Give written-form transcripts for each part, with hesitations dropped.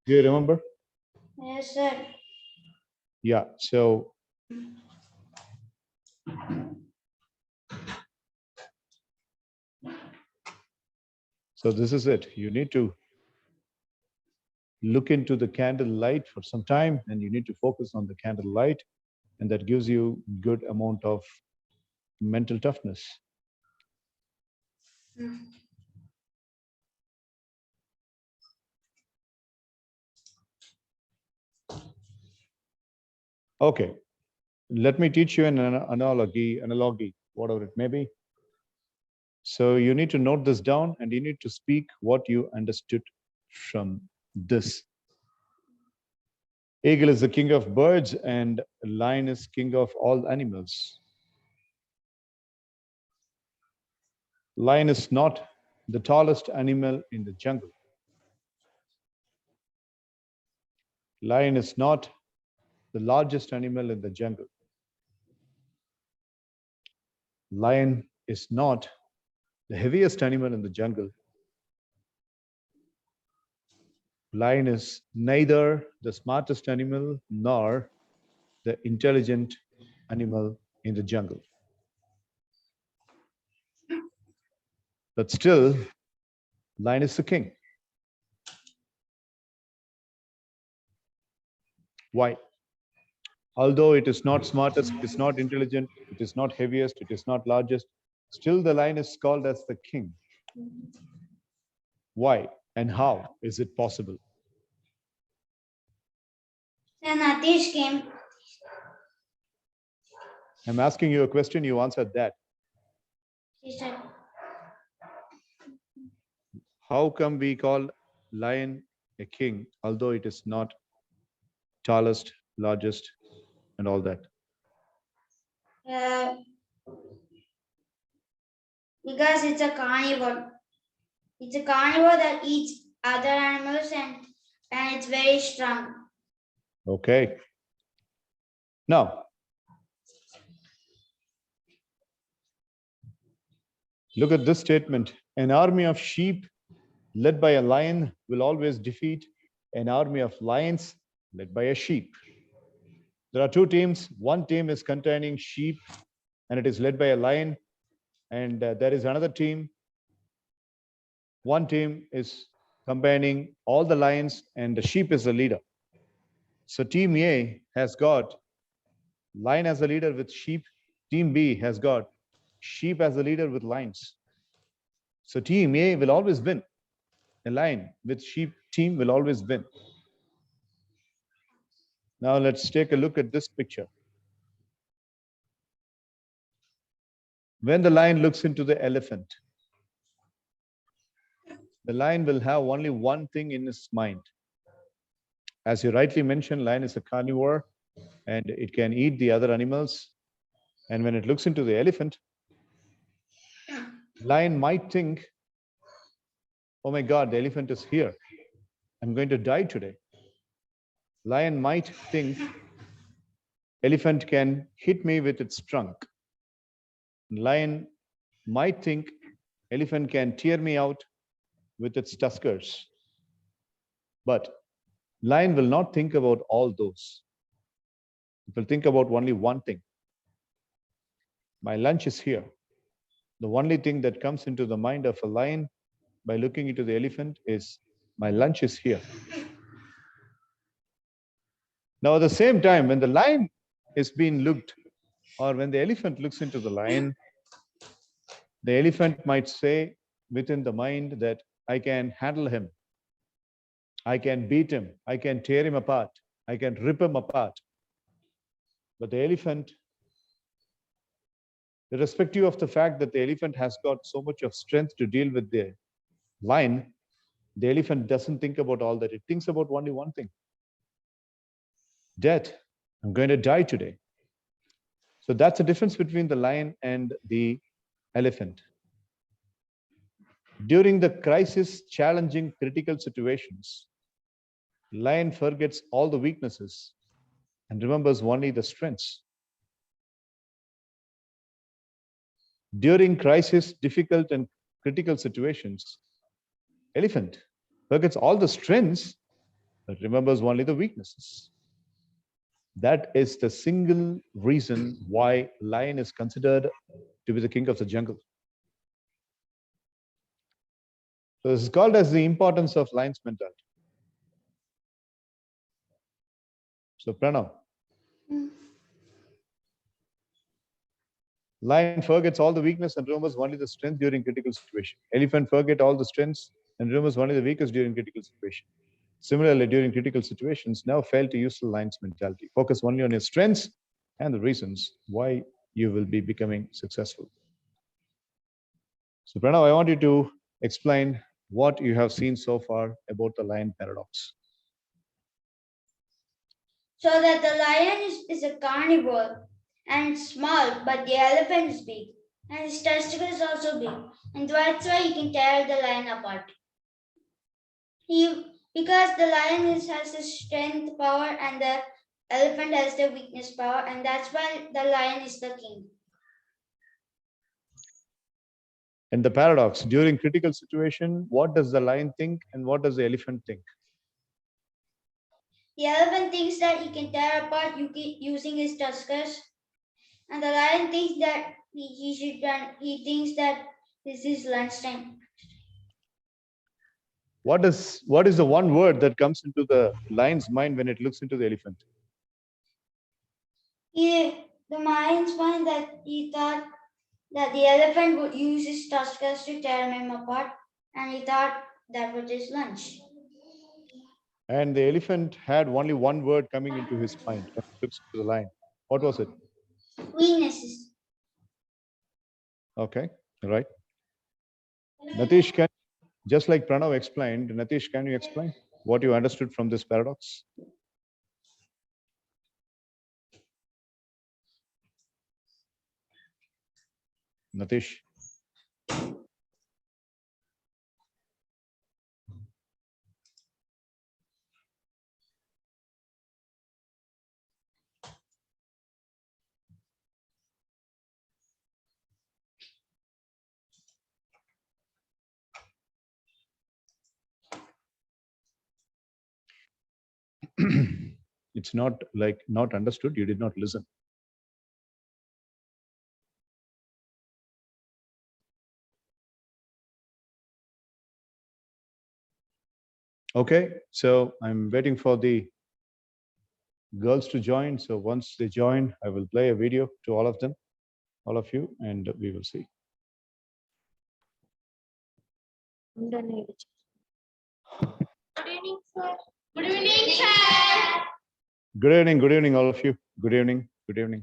Do you remember? Yes, sir. Yeah. So this is it. You need to look into the candle light for some time, and you need to focus on the candle light, and that gives you good amount of mental toughness. Okay, let me teach you an analogy, whatever it may be. So you need to note this down, and you need to speak what you understood from this. Eagle is the king of birds, and lion is king of all animals. Lion is not the tallest animal in the jungle. Lion is not the largest animal in the jungle. Lion is not the heaviest animal in the jungle. Lion is neither the smartest animal nor the intelligent animal in the jungle. But still, lion is the king. Why? Although it is not smartest, it is not intelligent, it is not heaviest, it is not largest, still the lion is called as the king. Why and how is it possible? Then Atish came. I'm asking you a question, you answered that. He said, How come we call lion a king, although it is not tallest, largest, and all that? Because it's a carnivore. It's a carnivore that eats other animals and it's very strong. Okay. Now, look at this statement. An army of sheep led by a lion will always defeat an army of lions led by a sheep. There are two teams. One team is containing sheep and it is led by a lion. And there is another team. One team is combining all the lions and the sheep is the leader. So team A has got lion as a leader with sheep. Team B has got sheep as a leader with lions. So team A will always win. A lion with sheep team will always win. Now let's take a look at this picture. When the lion looks into the elephant, the lion will have only one thing in his mind. As you rightly mentioned, lion is a carnivore and it can eat the other animals. And when it looks into the elephant, lion might think, oh my God, the elephant is here. I'm going to die today. Lion might think, elephant can hit me with its trunk. Lion might think, elephant can tear me out with its tuskers. But lion will not think about all those. It will think about only one thing. My lunch is here. The only thing that comes into the mind of a lion by looking into the elephant is, my lunch is here. Now, at the same time, when the lion is being looked, or when the elephant looks into the lion, the elephant might say within the mind that I can handle him. I can beat him. I can tear him apart. I can rip him apart. But the elephant, irrespective of the fact that the elephant has got so much of strength to deal with the lion, the elephant doesn't think about all that. It thinks about only one thing. Death. I'm going to die today. So that's the difference between the lion and the elephant. During the crisis, challenging, critical situations, lion forgets all the weaknesses and remembers only the strengths. During crisis, difficult and critical situations, elephant forgets all the strengths but remembers only the weaknesses. That is the single reason why lion is considered to be the king of the jungle. So this is called as the importance of lion's mentality. So Pranav, lion forgets all the weakness and remembers only the strength during critical situation. Elephant forget all the strengths and remembers only the weakest during critical situation. Similarly, during critical situations, never fail to use the lion's mentality. Focus only on your strengths and the reasons why you will be becoming successful. So Pranav, I want you to explain what you have seen so far about the lion paradox. So that the lion is a carnivore and small, but the elephant is big. And his testicle is also big. And that's why you can tear the lion apart. Because the lion has the strength power and the elephant has the weakness power, and that's why the lion is the king. And the paradox, during critical situation, what does the lion think and what does the elephant think? The elephant thinks that he can tear apart using his tuskers, and the lion thinks that he thinks that this is lunchtime. What is the one word that comes into the lion's mind when it looks into the elephant? The lion's mind that he thought that the elephant would use his tuskers to tear him apart, and he thought that was his lunch. And the elephant had only one word coming into his mind when it looks into the lion. What was it? Weaknesses. Okay, right. Natish, just like Pranav explained, Natish, can you explain what you understood from this paradox? Natish. It's not like not understood, you did not listen. Okay, so I'm waiting for the girls to join. So once they join, I will play a video to all of them, all of you, and we will see. Good evening, sir. Good evening, sir. Good evening, all of you. Good evening, good evening.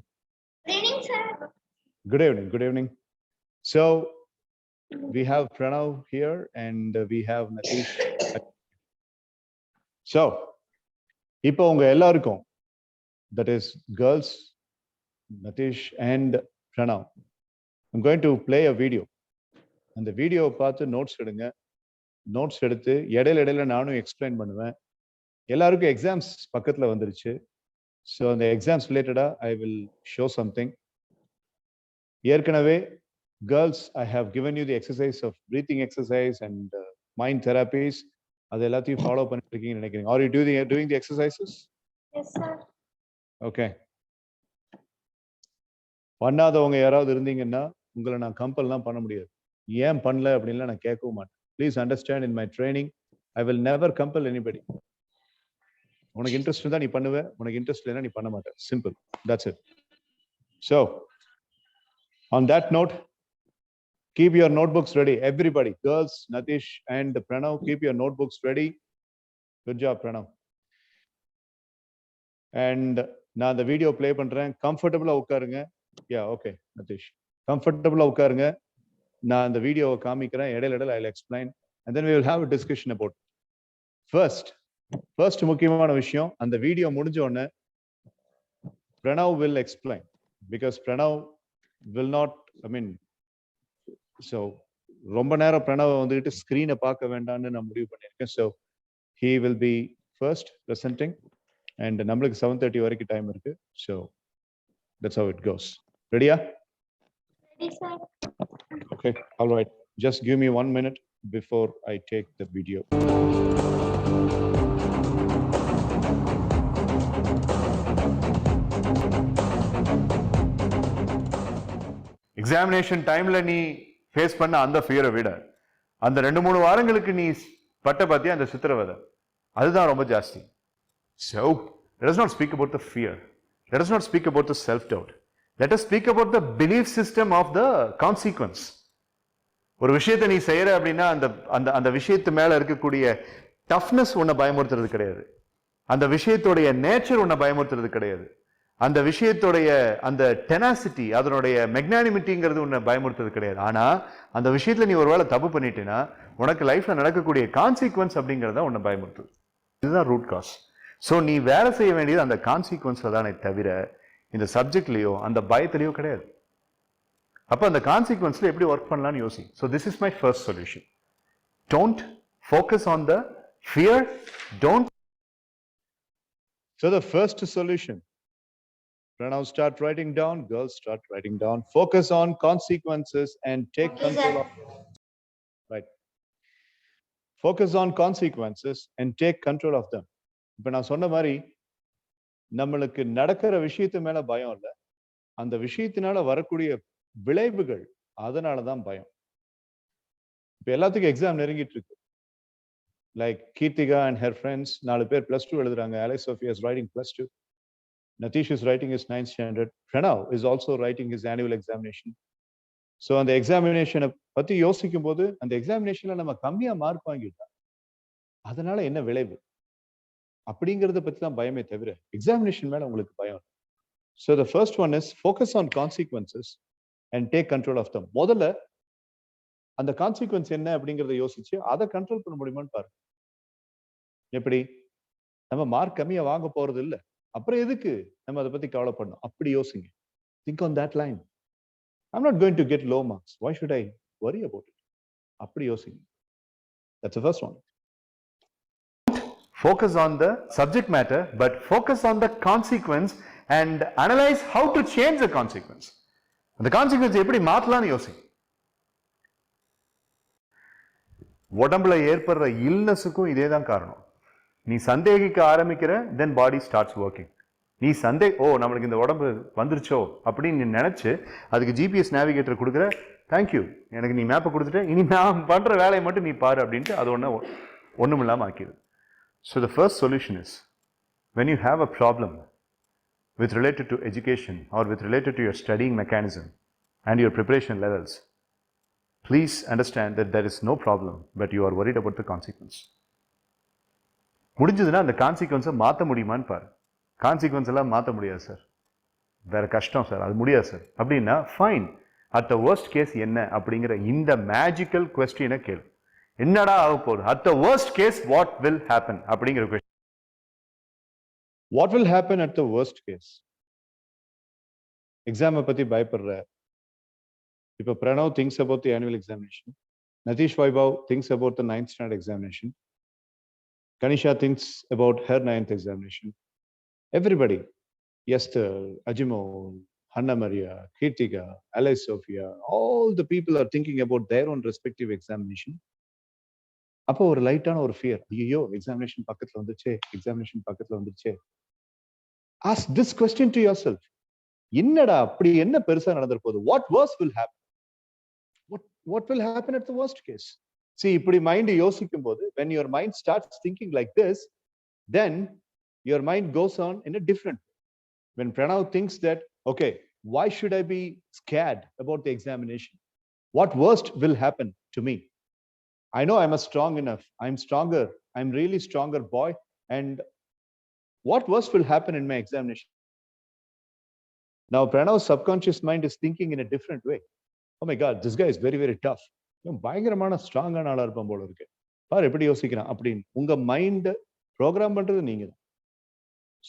Good evening, sir. Good evening. So we have Pranav here and we have Natish. So, இப்போ உங்க எல்லாருக்கும், that is girls, Natish and Pranav, I'm going to play a video. அந்த வீடியோவை பார்த்து notes எடுங்க. Notes எடுத்து இடையில நானும் எக்ஸ்பிளைன் பண்ணுவேன். எல்லாருக்கும் எக்ஸாம்ஸ் பக்கத்துல வந்துருச்சு. ஸோ அந்த எக்ஸாம்ஸ் ரிலேட்டடா ஐ வில் ஷோ சம்திங். ஏற்கனவே girls I have given you the exercise of breathing exercise and mind therapies. அது எல்லாத்தையும் ஃபாலோ பண்ணிட்டு இருக்கீங்கன்னு நினைக்கிறீங்க. Are you doing the exercises? Yes sir. Okay. பண்ணாதவங்க யாராவது இருந்தீங்கன்னா உங்களை நான் கம்பல்லாம் பண்ண முடியாது. ஏன் பண்ணல அப்படின்லாம் நான் கேட்கவும் மாட்டேன். Please understand, in my training I will never compel anybody. உனக்கு இன்ட்ரெஸ்ட் இருந்தா நீ பண்ணுவ, உனக்கு இன்ட்ரெஸ்ட் இல்லைன்னா நீ பண்ண மாட்டேன். Simple, that's it. So on that note, keep your notebooks ready, everybody. Girls, Natish and Pranav, keep your notebooks ready. Good job, Pranav. And நான் அந்த வீடியோ ப்ளே பண்றேன். கம்ஃபர்டபுளா உட்காருங்க. யா ஓகே நதீஷ், கம்ஃபர்டபுளா உட்காருங்க. நான் அந்த வீடியோவை காமிக்கிறேன். இடையில I will explain and then we will have a discussion about it. First முக்கியமான விஷயம், அந்த வீடியோ முடிஞ்ச உடனே Pranav will explain, because Pranav will not, I mean, so ரொம்ப நேரம் பிரணவ வந்துட்டு ஸ்கிரீனை பார்க்க வேண்டாம்னு நான் முடிவு பண்ணியிருக்கேன். So he will be first presenting and நம்மளுக்கு 7:30 வரைக்கும் டைம் இருக்கு. So that's how it goes. ரெடியா? Ready, sir. Okay, all right. Just give me 1 minute before I take the video. Examination டைம்ல நீ ஃபேஸ் பண்ண அந்த ஃபியரை விட அந்த 2-3 வாரங்களுக்கு நீ பட்ட பார்த்தியா அந்த சித்திரவதை, அதுதான் ரொம்ப ஜாஸ்தி. So let us not speak about the fear, let us not speak about the self-doubt, let us speak about the belief system of the consequence. ஒரு விஷயத்தை நீ செய்யற அப்படின்னா அந்த அந்த அந்த விஷயத்து மேல இருக்கக்கூடிய டஃப்னஸ் உன்னை பயமுறுத்துறது கிடையாது, அந்த விஷயத்துடைய நேச்சர் உன்னை பயமுறுத்துறது கிடையாது, அந்த விஷயத்துடைய அந்த டெனாசிட்டி அதனுடைய மெக்னானிமிட்டிங்கிறது உன்னை பயமுறுத்துறது கிடையாது. ஆனா அந்த விஷயத்துல நீ ஒருவேளை தப்பு பண்ணிட்டேன்னா உனக்கு லைஃப்ல நடக்கக்கூடிய கான்சிக்வன்ஸ் அப்படிங்கிறத உன்னை பயமுறுத்துது. இதுதான் ரூட் காஸ். ஸோ நீ வேலை செய்ய வேண்டியது அந்த கான்சிக்வன்ஸ்ல தானே தவிர இந்த சப்ஜெக்ட்லயோ அந்த பயத்திலையோ கிடையாது. அப்ப அந்த கான்சிக்வன்ஸ்ல எப்படி ஒர்க் பண்ணலாம்னு யோசி. So this is my first solution. Don't focus on the fear, don't. So the first solution, Pranav, start writing down, girls start writing down, focus on consequences and take Okay, control sir. of, right. Focus on consequences and take control of them. இப்ப நான் சொன்ன மாதிரி நம்மளுக்கு நடக்கிற விஷயத்து மேல பயம் இல்லை, அந்த விஷயத்தினால வரக்கூடிய விளைவுகள் அதனாலதான் பயம். இப்ப எல்லாத்துக்கும் எக்ஸாம் நெருங்கிட்டு இருக்கு. Like Keerthika and her friends 4 பேர் +2 எழுதுறாங்க. Alex Sophia is writing +2. Natish is writing his 9th standard. Pranav is also writing his annual examination. So அந்த எக்ஸாமினேஷனை பத்தி யோசிக்கும் போது அந்த எக்ஸாமினேஷன்ல நம்ம கம்மியா மார்க் வாங்கிட்டா அதனால என்ன விளைவு அப்படிங்கறத பத்தி தான் பயமே தவிர எக்ஸாமினேஷன் மேல உங்களுக்கு பயம். So the first one is focus on consequences and take control of them. முதல்ல அந்த கான்சிக்வன்ஸ் என்ன அப்படிங்கறத யோசிச்சு அதை கண்ட்ரோல் பண்ண முடியுமான்னு பாருங்க. எப்படி? நம்ம மார்க் கம்மியா வாங்க போறது இல்லை, அப்புறம் எதுக்கு நம்ம அதை பத்தி கவலைப்படணும்? அப்படி யோசிங்க. Think on that line. I'm not going to get low marks. Why should I worry about it? அப்படி யோசிங்க. That's the first one. Focus on the subject matter, but focus on the consequence and analyze how to change the consequence. அந்த consequence எப்படி மாத்தலாம்னு யோசி. உடம்புல ஏற்படுற இல்னஸுக்கும் இதே தான் காரணம். நீ சந்தேகிக்க ஆரம்பிக்கிற, then body starts working. நீ நம்மளுக்கு இந்த உடம்பு வந்துருச்சோ அப்படின்னு நீ நினைச்சு அதுக்கு ஜிபிஎஸ் நேவிகேட்டர் கொடுக்குற, தேங்க்யூ எனக்கு நீ மேப்பை கொடுத்துட்டு இனி நான் பண்ற வேலையை மட்டும் நீ பாரு அப்படின்ட்டு அது ஒன்றும் இல்லாமல் ஆக்கிடுது. So the first solution is when you have a problem with related to education or with related to your studying mechanism and your preparation levels, please understand that there is no problem, but you are worried about the consequence. முடிஞ்சதுன்னா அந்த கான்சிக்வன்ஸை மாற்ற முடியுமான்னு பாரு. Consequence எல்லாம் மாற்ற முடியாது sir, வேற கஷ்டம் சார், அது முடியாது சார் அப்படின்னா fine. At the worst case என்ன அப்படிங்கிற இந்த மேஜிக்கல் கொஸ்டினை கேளு. என்னடா ஆக போகுது? At the worst case what will happen அப்படிங்கிற கொஸ்டின். What will happen at the worst case? எக்ஸாமை பத்தி பயப்படுற. இப்ப Pranav thinks about the annual examination. Natish Vaibhav thinks about the 9th standard examination. Kanisha thinks about her 9th examination. Everybody, Esther, Ajimo, Hanna Maria, Kirtika, Alice Sophia, all the people are thinking about their own respective examination. அப்போ ஒரு லைட்டான ஒரு fear, ஐயோ examination பக்கத்துல வந்துச்சே, examination பக்கத்துல வந்துச்சே. Ask this question to yourself. என்னடா அப்படி என்ன பெருசா நடந்துற போகுது? What worse will happen? What will happen at the worst case? See, இப்படி மைண்ட் யோசிக்கும் போது, when your mind starts thinking like this, then your mind goes on in a different way. When Pranav thinks that, okay, why should I be scared about the examination? What worst will happen to me? I know I'm strong enough. I'm stronger. I'm really stronger boy. And what worst will happen in my examination? Now, Pranav's subconscious mind is thinking in a different way. Oh my God, this guy is very, very tough. பயங்கரமான ஸ்ட்ராங்கான ஆளா இருப்பான் போல இருக்கு. பாரு எப்படி யோசிக்கிறான் அப்படின்னு உங்க மைண்ட் ப்ரோக்ராம் பண்றது நீங்க தான்.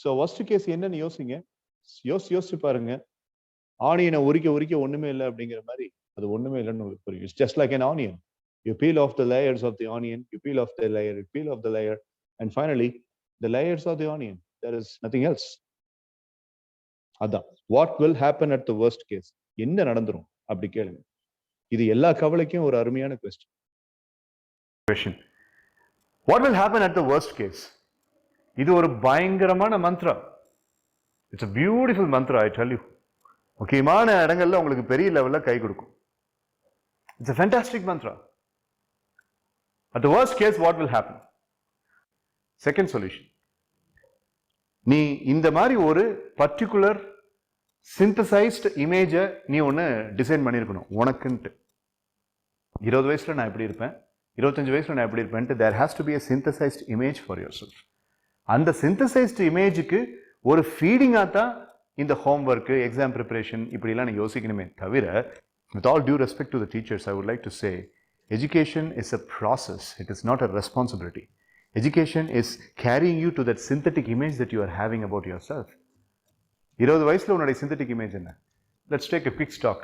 ஸோ worst கேஸ் என்னன்னு யோசிங்க. யோசிச்சு பாருங்க. ஆனியனை உரிக்க ஒண்ணுமே இல்லை அப்படிங்கிற மாதிரி அது ஒண்ணுமே இல்லைன்னு உங்களுக்கு புரியும். It's just like an onion. You peel off the layers of the onion, you peel off the layer, you peel off the layer, and finally, the layers of the onion. There is nothing else. அதான் what will happen at the worst case? என்ன நடந்துரும் அப்படி கேளுங்க. இது எல்லா கவலைக்கும் ஒரு அருமையான question. What will happen at the worst case? இது ஒரு பயங்கரமான Mantra. It's a beautiful mantra, I tell you. முக்கியமான இடங்கள்ல உங்களுக்கு பெரிய லெவல்ல கை கொடுக்கும். It's a fantastic mantra. At the worst case, what will happen? Second solution. நீ இந்த மாதிரி ஒரு பர்டிகுலர் சிந்தசைஸ்ட் இமேஜை நீ ஒன்று டிசைன் பண்ணியிருக்கணும் உனக்குன்ட்டு. 20 வயசுல நான் எப்படி இருப்பேன், 25 வயசுல நான் எப்படி இருப்பேன்ட்டு there has to be a synthesized image for yourself. அந்த சிந்தசைஸ்ட் இமேஜுக்கு ஒரு ஃபீடிங்காக தான் இந்த ஹோம்ஒர்க்கு, எக்ஸாம் ப்ரிப்பரேஷன் இப்படிலாம் நீ யோசிக்கணுமே தவிர, with all due respect to the teachers, I would like to say, education is a process. It is not a responsibility. Education is carrying you to that synthetic image that you are having about yourself. 20 வயசுல உன்னுடைய synthetic image என்ன? Let's take a quick stock.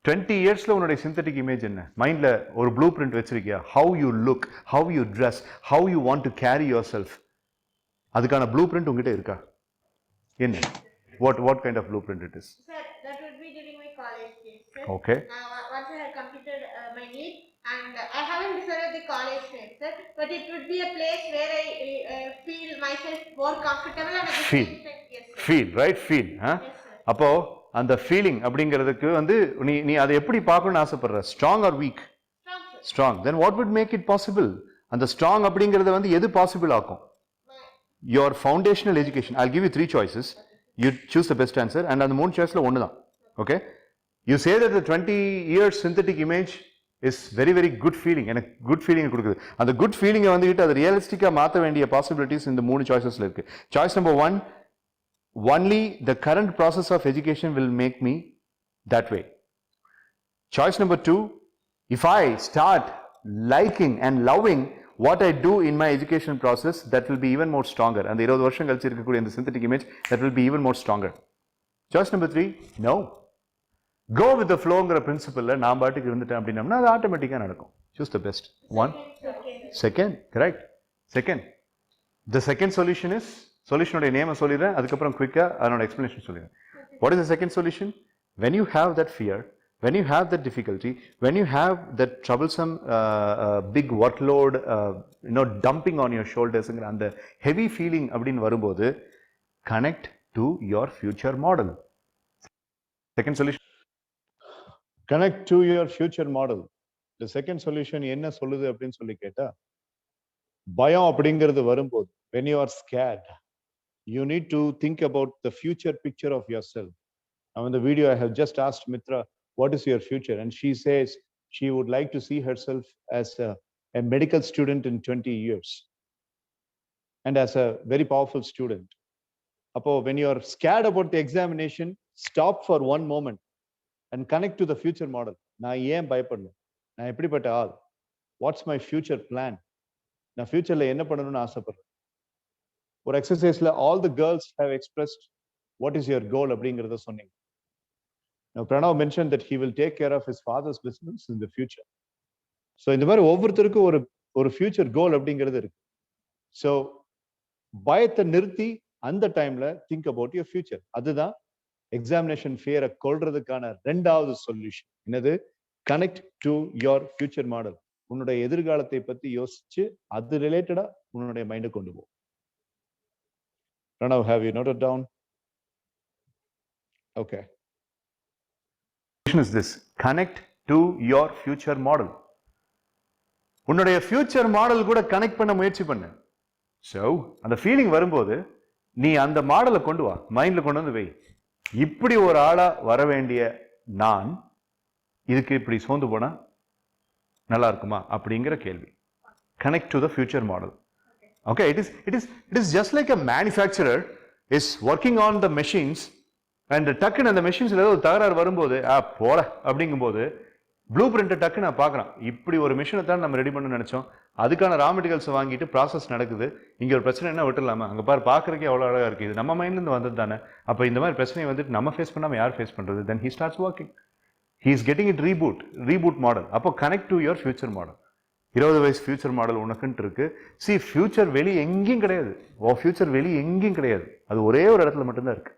20 இயர்ஸ்ல உன்னுடைய synthetic image என்ன? மைண்ட்ல ஒரு blue print வச்சிருக்கியா? How you look, how you dress, how you want to carry yourself. அதுக்கான ப்ளூ பிரிண்ட் உங்ககிட்ட இருக்கா? என்ன? What kind of blueprint it is? Sir, that would be during my college days, sir. Okay. Once I had completed my NEET, and I haven't decided the college name, sir, but it would be a place where I feel myself more comfortable and at the Feel. same time, yes, sir. Feel, right? Feel. Huh? Yes, sir. அப்போ அந்த feeling அப்படிங்கிறதுக்கு வந்து நீ அதை எப்படி பார்க்கணும்னு ஆசைப்படுற? Strong or weak? Strong, sir. Strong. Then what would make it possible? அந்த ஸ்ட்ராங் அப்படிங்கிறத வந்து எது பாசிபிள் ஆக்கும்? Your foundational education. I'll give you 3 choices. You choose the best answer, and அந்த 3 choiceல ஒன்று தான். Okay? You say that the 20 years synthetic image is very very good feeling. எனக்கு good feeling கொடுக்குது. அந்த good feeling வந்துட்டு அது ரியலிஸ்டிக்கா மாற்ற வேண்டிய possibilities இந்த 3 choicesல இருக்கு. Choice number 1, only the current process of education will make me that way. Choice number 2, if I start liking and loving what I do in my education process, that will be even more stronger. And the 20 வருஷம் கழிச்சு இருக்கக்கூடிய இந்த synthetic image, that will be even more stronger. Choice number 3, no. Go with the flowங்கிற பிரின்சிபல்ல நான் பாட்டுக்கு இருந்துட்டேன் அப்படின்னம்னா அது ஆட்டோமேட்டிக்கா நடக்கும். Choose the best. 1, second, correct. Second. The second solution is, சொல்யூஷனுடைய நேமை சொல்லிடுறேன், அதுக்கப்புறம் குவிக்கா அதனோட எக்ஸ்பிளனேஷன் சொல்லிடுறேன். What is the second solution? When you have that fear, when you have that difficulty, when you have that troublesome big workload, dumping on your shoulders, and the heavy feeling அப்படின்னு வரும்போது, connect to your future model. Second solution. Connect to your future model. The second solution என்ன சொல்லுது அப்படின்னு சொல்லி கேட்டா, பயம் அப்படிங்கிறது வரும்போது, when you are scared, you need to think about the future picture of yourself. Now in the video I have just asked Mitra, what is your future? And she says she would like to see herself as a medical student in 20 years and as a very powerful student. Appo when you are scared about the examination, stop for one moment and connect to the future model. நான் ஏன் பயப்படணும்? நான் எப்படிப்பட்ட ஆள்? What's my future plan? நான் ஃபியூச்சர்ல என்ன பண்ணணும்னு ஆசைப்படுறேன்? ஒரு எக்ஸசைஸ்ல all the girls have expressed what is your goal அப்படிங்கறத சொன்னீங்க. Now Pranav mentioned that he will take care of his father's business in the future. So இந்த மாதிரி ஒவ்வொருத்தருக்கும் ஒரு ஃபியூச்சர் கோல் அப்படிங்கிறது இருக்கு. So பயத்தை நிறுத்தி அந்த டைம்ல think about your future. அதுதான் எக்ஸாமினேஷன் ஃபியரை கொல்றதுக்கான 2வது சொல்யூஷன். என்னது? Connect to your future model. உன்னுடைய எதிர்காலத்தை பத்தி யோசிச்சு அது ரிலேட்டடா உன்னுடைய மைண்டை கொண்டு போ. Pranav, have you noted down? Okay. Is this connect to your future model. உன்னுடைய ஃபியூச்சர் மாடல் கூட கனெக்ட் பண்ண முயற்சி பண்ணு. ஸோ அந்த ஃபீலிங் வரும்போது நீ அந்த மாடலை கொண்டு வா, மைண்ட்ல கொண்டு வந்து வை. இப்படி ஒரு ஆளா வர வேண்டிய நான் இதுக்கு இப்படி சோர்ந்து போனா நல்லா இருக்குமா அப்படிங்கிற கேள்வி. Connect to the future model. Okay, it is just like a manufacturer is working on the machines and டக்குன்னு அந்த மெஷின்ஸ்ல ஏதோ தகராறு வரும்போது போட அப்படிங்கும்போது ப்ளூ பிரிண்ட்டை டக்கு நான் பார்க்குறேன். இப்படி ஒரு மிஷினை தான் நம்ம ரெடி பண்ண நினைச்சோம், அதுக்கான ரா மெட்டீரியல்ஸ் வாங்கிட்டு ப்ராசஸ் நடக்குது, இங்கே ஒரு பிரச்சனை என்ன விட்டுலாமா, அங்கே பாரு பார்க்குறதுக்கே எவ்வளோ அழகாக இருக்குது, இது நம்ம மைண்ட்லேருந்து வந்தது தானே, அப்போ இந்த மாதிரி பிரச்சனையை வந்துட்டு நம்ம ஃபேஸ் பண்ணாமல் யார் ஃபேஸ் பண்ணுறது? Then he starts working, he is getting it reboot model. அப்போ connect to your future model. 20 வயசு ஃபியூச்சர் மாடல் உனக்குன்ட்டு இருக்கு. சி ஃபியூச்சர் வெளியே எங்கேயும் கிடையாது, உன் ஃபியூச்சர் வெளியே எங்கேயும் கிடையாது, அது ஒரே ஒரு இடத்துல மட்டும்தான் இருக்கு.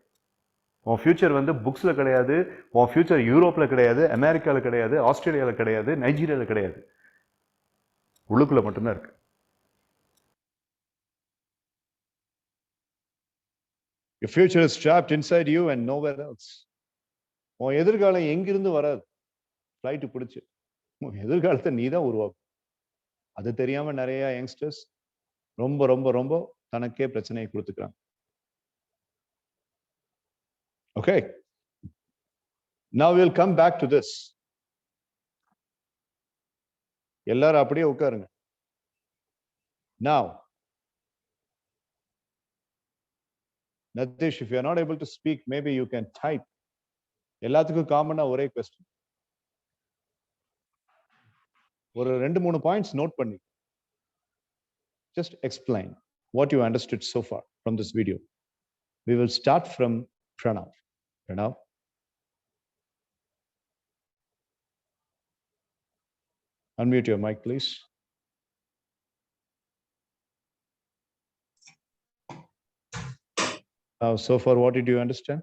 உன் ஃபியூச்சர் வந்து புக்ஸில் கிடையாது, உன் ஃபியூச்சர் யூரோப்பில் கிடையாது, அமெரிக்காவில் கிடையாது, ஆஸ்திரேலியாவில் கிடையாது, நைஜீரியாவில் கிடையாது, உள்ளுக்குள்ள மட்டும்தான் இருக்கு. Your future is trapped inside you and nowhere else. உன் எதிர்காலம் எங்கிருந்து வராது. ஃப்ளைட்டு பிடிச்சு உன் எதிர்காலத்தை நீ தான் உருவாக்கும். அது தெரியாம நிறைய யங்ஸ்டர்ஸ் ரொம்ப ரொம்ப ரொம்ப தனக்கே பிரச்சனையை கொடுத்துக்கிறாங்க. Okay, now we'll come back to this. எல்லாரும் அப்படியே உட்காருங்க. Now, Natish, if you are not able to speak, maybe you can type. எல்லாத்துக்கும் காமனா ஒரே கொஸ்டின். ஒரு 2-3 பாயிண்ட்ஸ் நோட் பண்ணி just explain what you understood so far from this video. We will start from Pranav. Pranav. Unmute your mic, please. Now, so far, what did you understand?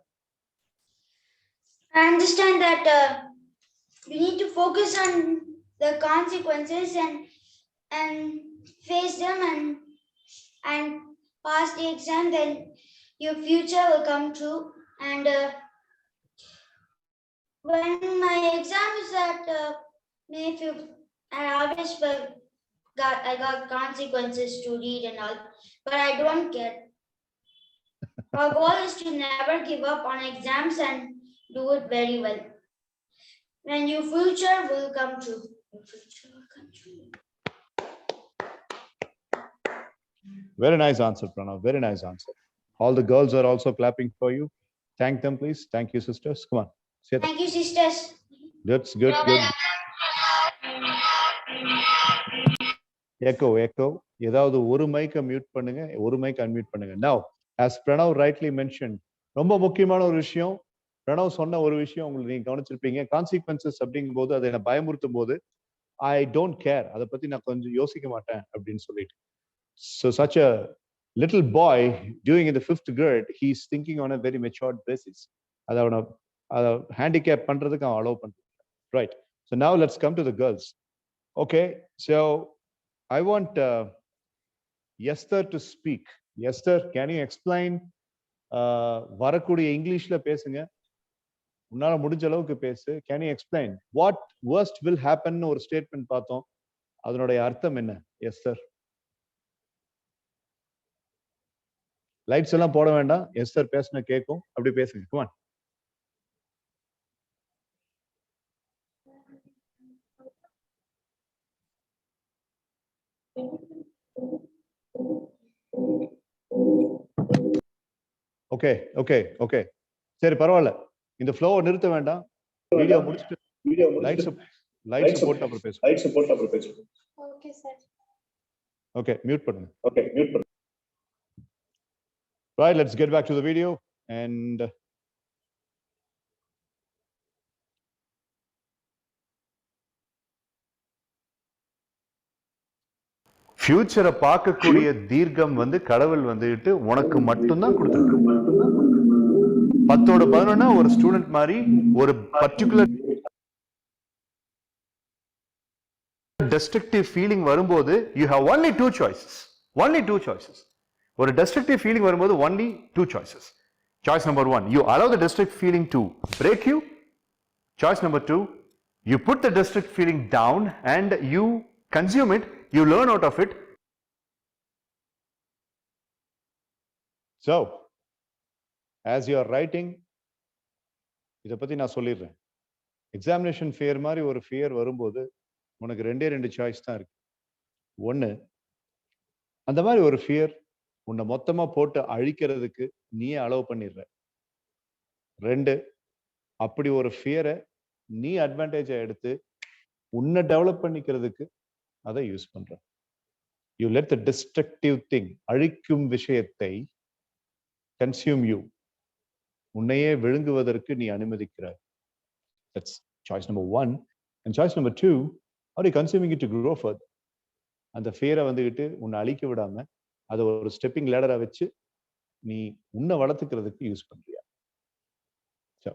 I understand that we need to focus on the consequences and face them and pass the exam. Then your future will come true. And when my exam is at May 5th, I always got consequences to read and all, but I don't care. Our goal is to never give up on exams and do it very well. Then your future will come true. Your future will come true. Very nice answer, Pranav. Very nice answer. All the girls are also clapping for you. Thank them, please. Thank you, sisters. Come on. Say that. Thank you, sisters. That's good. Good. Echo, echo. ஏதாவது ஒரு மைக்கை mute பண்ணுங்க, ஒரு mic unmute பண்ணுங்க. Now, as Pranav rightly mentioned, ரொம்ப முக்கியமான ஒரு விஷயம், பிரணவ் சொன்ன ஒரு விஷயம் உங்களுக்கு நீங்க கவனிச்சிருப்பீங்க. கான்சிக்வன்சஸ் அப்படிங்கும் போது அதை என்ன பயமுறுத்தும் போது ஐ டோன்ட் கேர், அதை பத்தி நான் கொஞ்சம் யோசிக்க மாட்டேன் அப்படின்னு சொல்லிட்டு. So such a little boy doing in the 5th grade, he is thinking on a very matured basis. அதை ஹேண்டிகேப் பண்றதுக்கு அவன் அலோவ் பண்றான். Right. So now let's come to the girls. Okay. So I want Esther to speak. Esther, can you explain? வரக்கூடிய இங்கிலீஷ்ல பேசுங்க, உன்னால முடிஞ்ச அளவுக்கு பேசு. Can you explain what worst will happen ஒரு ஸ்டேட்மெண்ட் பார்த்தோம், அதனுடைய அர்த்தம் என்ன? எஸ்தர், லைட்ஸ் எல்லாம் போட வேண்டாம், எஸ்தர் பேசின கேட்கும், அப்படி பேசுங்க. Come on. Okay okay okay, சரி பரவாயில்ல, இந்த ஃப்ளோவை நிறுத்த வேண்டாம். வீடியோ முடிச்சிட்டு லைட்ஸ் போட்டு அப்புறம் பேசுங்க. Okay sir. ஓகே, மியூட் பண்ணுங்க. ஓகே, மியூட் பண்ணுங்க. Right, let's get back to the video and ஃபியூச்சரை பார்க்கக்கூடிய தீர்க்கம் வந்து கடவுள் வந்துட்டு உனக்கு மட்டும்தான் கொடுத்துருக்கு. 10/11 ஒரு ஸ்டூடெண்ட் மாதிரி ஒரு பர்டிகுலர் destructive feeling வரும்போது you have only two choices. ஒரு destructive feeling வரும்போது only two choices. Choice number 1, you allow the destructive feeling to break you. Choice number 2, you put the destructive feeling down and you consume it, you learn out of it. So as you are writing, இத பத்தி நான் சொல்லிடுறேன். Examination fear மாதிரி ஒரு fear வரும்போது உனக்கு 2 choice தான் இருக்கு. 1, அந்த மாதிரி ஒரு ஃபியர் உன்னை மொத்தமா போட்டு அழிக்கிறதுக்கு நீயே அலோவ் பண்ணிடுற. 2, அப்படி ஒரு ஃபியரை நீ அட்வான்டேஜா எடுத்து உன்னை டெவலப் பண்ணிக்கிறதுக்கு அதை யூஸ் பண்ற. You let the destructive thing, அழிக்கும் விஷயத்தை கன்சியூம் யூ, உன்னையே விழுங்குவதற்கு நீ அனுமதிக்கிறாய். That's choice number 1. And choice number 2, are you consuming it to grow further? அந்த ஃபியரை வந்துகிட்டு உன்னை அழிக்க விடாம அதை ஒரு ஸ்டெப்பிங் லேடரா வச்சு நீ உன்னை வளர்த்துக்கிறதுக்கு யூஸ் பண்றியா? ஸோ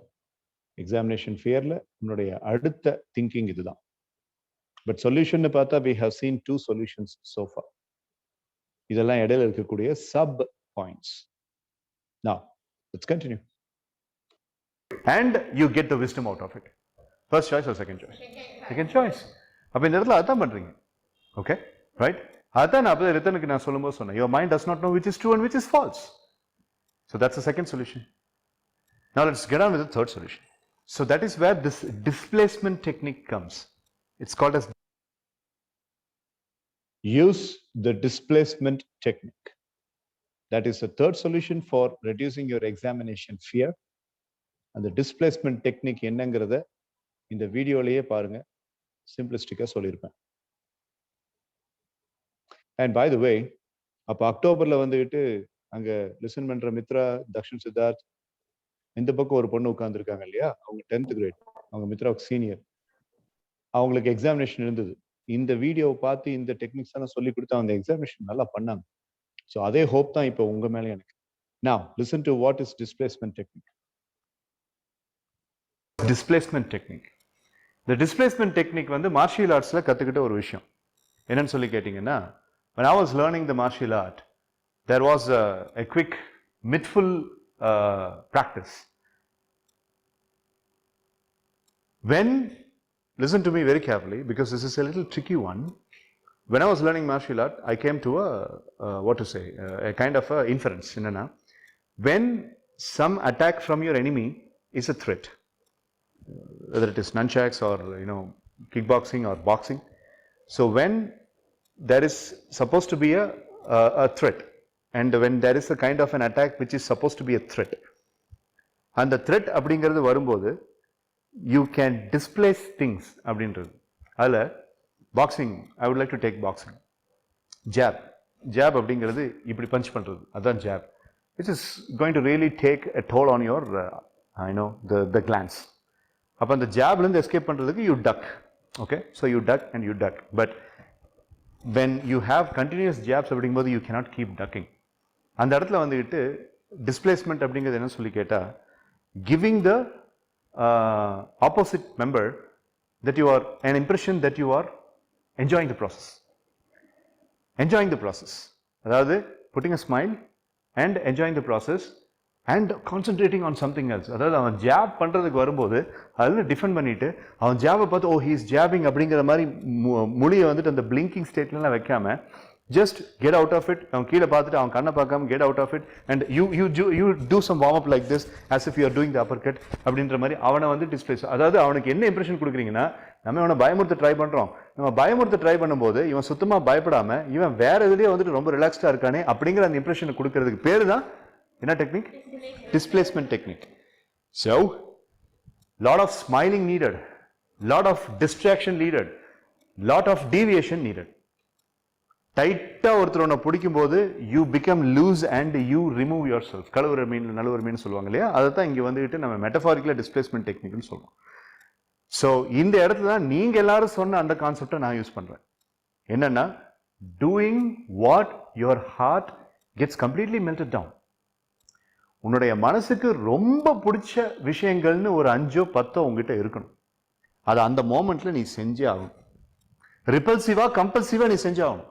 எக்ஸாமினேஷன் ஃபியர்ல உன்னுடைய அடுத்த திங்கிங் இதுதான். பட் சொல்யூஷன் பார்த்தா we have seen 2 solutions so far. இதெல்லாம் இடையில இருக்கக்கூடிய sub points. Now let's continue. and you get the wisdom out of it. First choice or second choice? Second choice. அப்போ இந்த இடத்துல அதான் பண்றீங்க. Okay, right? அதான் நான் அப்போ ரித்தனுக்கு நான் சொல்லும்போது சொன்னேன், your mind does not know which is true and which is false. So that's the second solution. Now let's get on with the third solution. So that is where this displacement technique comes. It's called as use the displacement technique. That is the third solution for reducing your examination fear. And the displacement technique என்னங்கிறத இந்த வீடியோலயே பாருங்க, சிம்பிளிஸ்டிக்கா சொல்லியிருப்பேன். And by the way, அப்போ அக்டோபர்ல வந்துட்டு அங்க listen பண்ற மித்ரா, தக்ஷன் சித்தார்த், இந்த பக்கம் ஒரு பொண்ணு உட்கார்ந்துருக்காங்க இல்லையா, அவங்க 10th கிரேட், அவங்க மித்ராவுக்கு சீனியர். அவங்களுக்கு எக்ஸாமினேஷன் இருந்தது. இந்த வீடியோவை பார்த்து இந்த டெக்னிக்ஸ் எல்லாம் சொல்லி கொடுத்து அந்த எக்ஸாமினேஷன் நல்லா பண்ணாங்க. ஸோ அதே ஹோப் தான் இப்போ உங்க மேலே எனக்கு. Now listen to what is displacement technique. displacement technique. The displacement technique வந்து மார்ஷியல் ஆர்ட்ஸ்ல கத்துக்கிட்ட ஒரு விஷயம். என்னன்னு சொல்லி கேட்டீங்கன்னா, when I was learning the martial art, there was a quick mythful practice. When, listen to me very carefully because this is a little tricky one. When I was learning martial art, I came to a kind of a inference. When some attack from your enemy is a threat, whether it is nunchucks or kickboxing or boxing. So when there is supposed to be a threat, and when there is a kind of an attack which is supposed to be a threat, and the threat அப்படிங்கிறது வரும்போது you can displace things அப்படின்றது. அதில் boxing, I would like to take boxing. Jab அப்படிங்கிறது இப்படி punch பண்ணுறது, அதுதான் jab, which is going to really take a toll on your the glance. அப்போ அந்த ஜாப்லேருந்து எஸ்கேப் பண்ணுறதுக்கு you duck. Okay, so you duck and you duck, but when you have continuous jabs அப்படிங்கும்போது you cannot keep ducking. அந்த இடத்துல வந்துட்டு displacement அப்படிங்கிறது என்ன சொல்லி கேட்டால், giving the opposite member that you are an impression that you are enjoying the process. அதாவது putting a smile and enjoying the process and concentrating on something else. அதாவது அவன் ஜாப் பண்றதுக்கு வரும்போது அதில் டிஃபெண்ட் பண்ணிட்டு அவன் ஜாபை பார்த்து ஓ ஹீஸ் ஜாபிங் அப்படிங்கிற மாதிரி மொழியை வந்துட்டு அந்த பிளிங்கிங் ஸ்டேட்லாம் வைக்காம just get out of it. அவன் கீழே பார்த்துட்டு அவன் கண்ணை பார்க்காம get out of it and you do some warm up like this as if you are doing the uppercut அப்படின்ற மாதிரி அவனை வந்து டிஸ்பிளேஸ். அதாவது அவனுக்கு என்ன இம்ப்ரெஷன் கொடுக்குறீங்கன்னா, நம்ம இவனை பயமுறுத்த ட்ரை பண்றோம். நம்ம பயமுறுத்த ட்ரை பண்ணும்போது இவன் சுத்தமா பயப்படாம இவன் வேற எதுலயே வந்துட்டு ரொம்ப ரிலாக்ஸ்டா இருக்கானே அப்படிங்கிற அந்த இம்ப்ரெஷனை கொடுக்கறதுக்கு பேரு தான் என்ன technique? Displacement technique. So, lot of smiling needed, lot of distraction needed, lot of deviation needed. டைட்டா ஒருத்தரோட பிடிக்கும் போது you become loose and you remove yourself. கழுவுற மீன் நழுவுற மீன் சொல்லுவாங்க இல்லையா, அதை தான் இங்க வந்துட்டு நம்ம மெட்டபாரிக்கலா டிஸ்பிளேஸ்மெண்ட் டெக்னிக்னு சொல்றோம். ஸோ இந்த இடத்துல தான் நீங்க எல்லாரும் சொன்ன அந்த கான்செப்டை நான் யூஸ் பண்றேன். என்னன்னா, doing what your heart gets completely melted down. உன்னுடைய மனசுக்கு ரொம்ப பிடிச்ச விஷயங்கள்னு ஒரு 5 10 உங்ககிட்ட இருக்கணும். அது அந்த மோமெண்ட்ல நீ செஞ்சே ஆகணும். ரிப்பல்சிவா கம்பல்சிவா நீ செஞ்சாகணும்.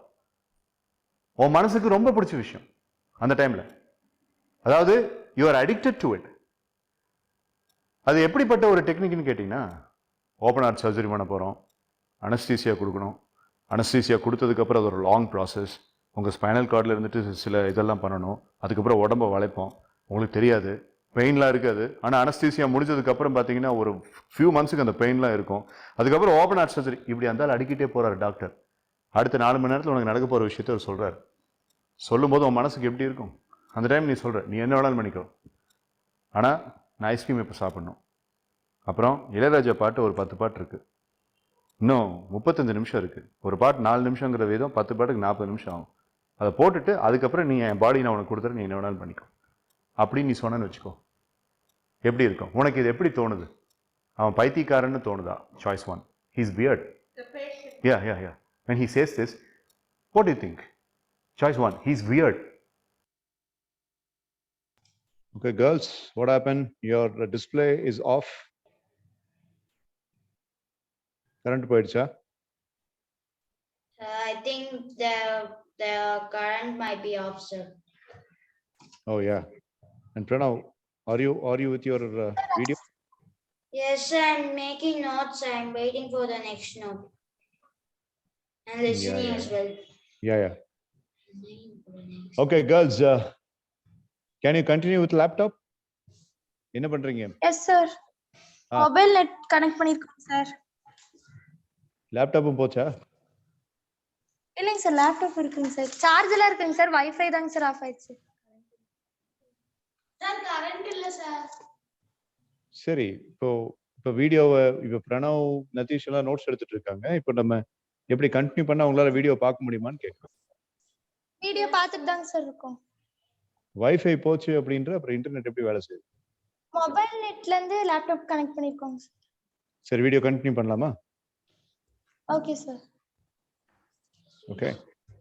உன் மனசுக்கு ரொம்ப பிடிச்ச விஷயம் அந்த டைம்ல, அதாவது you are addicted to it. அது எப்படிப்பட்ட ஒரு டெக்னிக்னு கேட்டீங்கன்னா, ஓப்பன் ஹார்ட் சர்ஜரி பண்ண போறோம், அனஸ்தீசியா கொடுக்கணும். அனஸ்தீசியா கொடுத்ததுக்கப்புறம் அது ஒரு லாங் ப்ராசஸ். உங்கள் ஸ்பைனல் கார்டில் இருந்துட்டு சில இதெல்லாம் பண்ணணும். அதுக்கப்புறம் உடம்பை வளைப்போம். உங்களுக்கு தெரியாது, பெயின்லாம் இருக்காது. ஆனால் அனஸ்தீசியா முடிஞ்சதுக்கப்புறம் பார்த்தீங்கன்னா ஒரு ஃபியூ மந்த்ஸுக்கு அந்த பெயின்லாம் இருக்கும். அதுக்கப்புறம் ஓப்பன் ஹார்ட் சர்ஜரி. இப்படி இருந்தாலும் அடிக்கிட்டே போகிறார் டாக்டர். அடுத்த 4 மணி நேரத்தில் உனக்கு நடக்க போகிற விஷயத்த அவர் சொல்கிறார். சொல்லும்போது உன் மனசுக்கு எப்படி இருக்கும்? அந்த டைம் நீ சொல்கிற, நீ என்ன வேணாலும் பண்ணிக்கோ, ஆனால் நான் ஐஸ்கிரீம் இப்போ சாப்பிட்ணும். அப்புறம் இளையராஜா பாட்டு ஒரு 10 பாட்டு இருக்குது, இன்னும் 35 நிமிஷம் இருக்குது. ஒரு பாட்டு 4 நிமிஷங்கிற விதம் 10 பாட்டுக்கு 40 நிமிஷம் ஆகும். அதை போட்டுட்டு அதுக்கப்புறம் நீ என் பாடி நான் உனக்கு கொடுத்துரு, நீ என்ன வேணாலும் பண்ணிக்கோ அப்படின்னு நீ சொன்னேன்னு வச்சுக்கோ. எப்படி இருக்கும் உனக்கு? இது எப்படி தோணுது? அவன் பைத்தியக்காரன்னு தோணுதா? Choice 1, he's weird. Yeah. When he says this, what do you think? Choice 1, he's weird. Okay, girls, what happened? Your display is off. Current போயிடுச்சா? I think the current might be off, sir. Oh yeah. And Pranav, are you with your video? Yes, I'm making notes. I'm waiting for the next note. And listening yeah. as well. Yeah. Okay, girls, can you continue with laptop? என்ன பண்றீங்க? Yes sir mobile net connect பண்ணிருக்கோம் sir. லேப்டாப்பும் போச்சா? இல்லைங்க sir, laptop இருக்குங்க sir, சார்ஜ்லாம் இருக்குங்க sir, wifi தாங்க sir of ஆயிடுச்சு. Sir current இல்ல சார். சரி, இப்போ வீடியோவை இப்போ பிரணவ் நதீஷ் எல்லாம் நோட்ஸ் எடுத்துட்டு இருக்காங்க. இப்போ நம்ம எப்படி கண்டினியூ பண்ணா உங்களால வீடியோ பார்க்க முடியுமான்னு கேட்குறோம். வீடியோ பார்த்துட்டு தாங்க சார் இருக்கோம். வைஃபை போச்சு அப்படின்ற அப்புறம் இன்டர்நெட் எப்படி வேலை செய்யுது? மொபைல் நெட்ல இருந்து லேப்டாப் கனெக்ட் பண்ணிருக்கோங்க சார். சரி, வீடியோ கண்டினியூ பண்ணலாமா? Okay sir. Okay,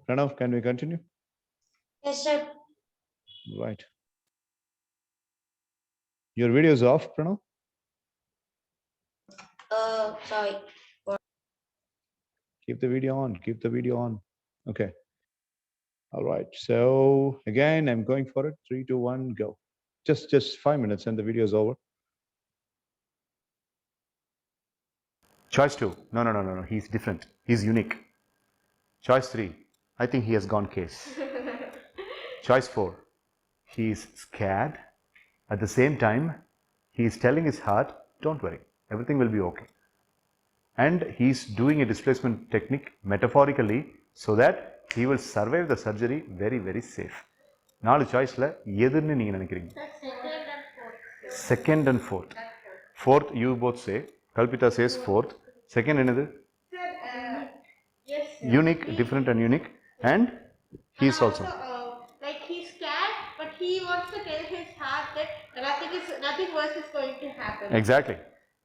Pranav, can we continue? Yes, sir. Right. Your video is off, Pranav? Sorry. Keep the video on. Keep the video on. Okay. All right. So again, I'm going for it. 3, 2, 1, go. Just 5 minutes and the video is over. Choice 2. No. He's different. He's unique. Choice 3. I think he has gone case. Choice 4. He is scared. At the same time, he is telling his heart, don't worry, everything will be okay. And he's doing a displacement technique metaphorically so that he will survive the surgery very, very safe. 4 choiceல எதுன்னு நீங்க நினைக்கிறீங்க? Second and fourth. Fourth, you both say. Kalpita says fourth. Second, என்னது? Yes. Unique, different and unique. And he's also. Like he's scared, but he wants to tell his heart that nothing worse is going to happen. Exactly.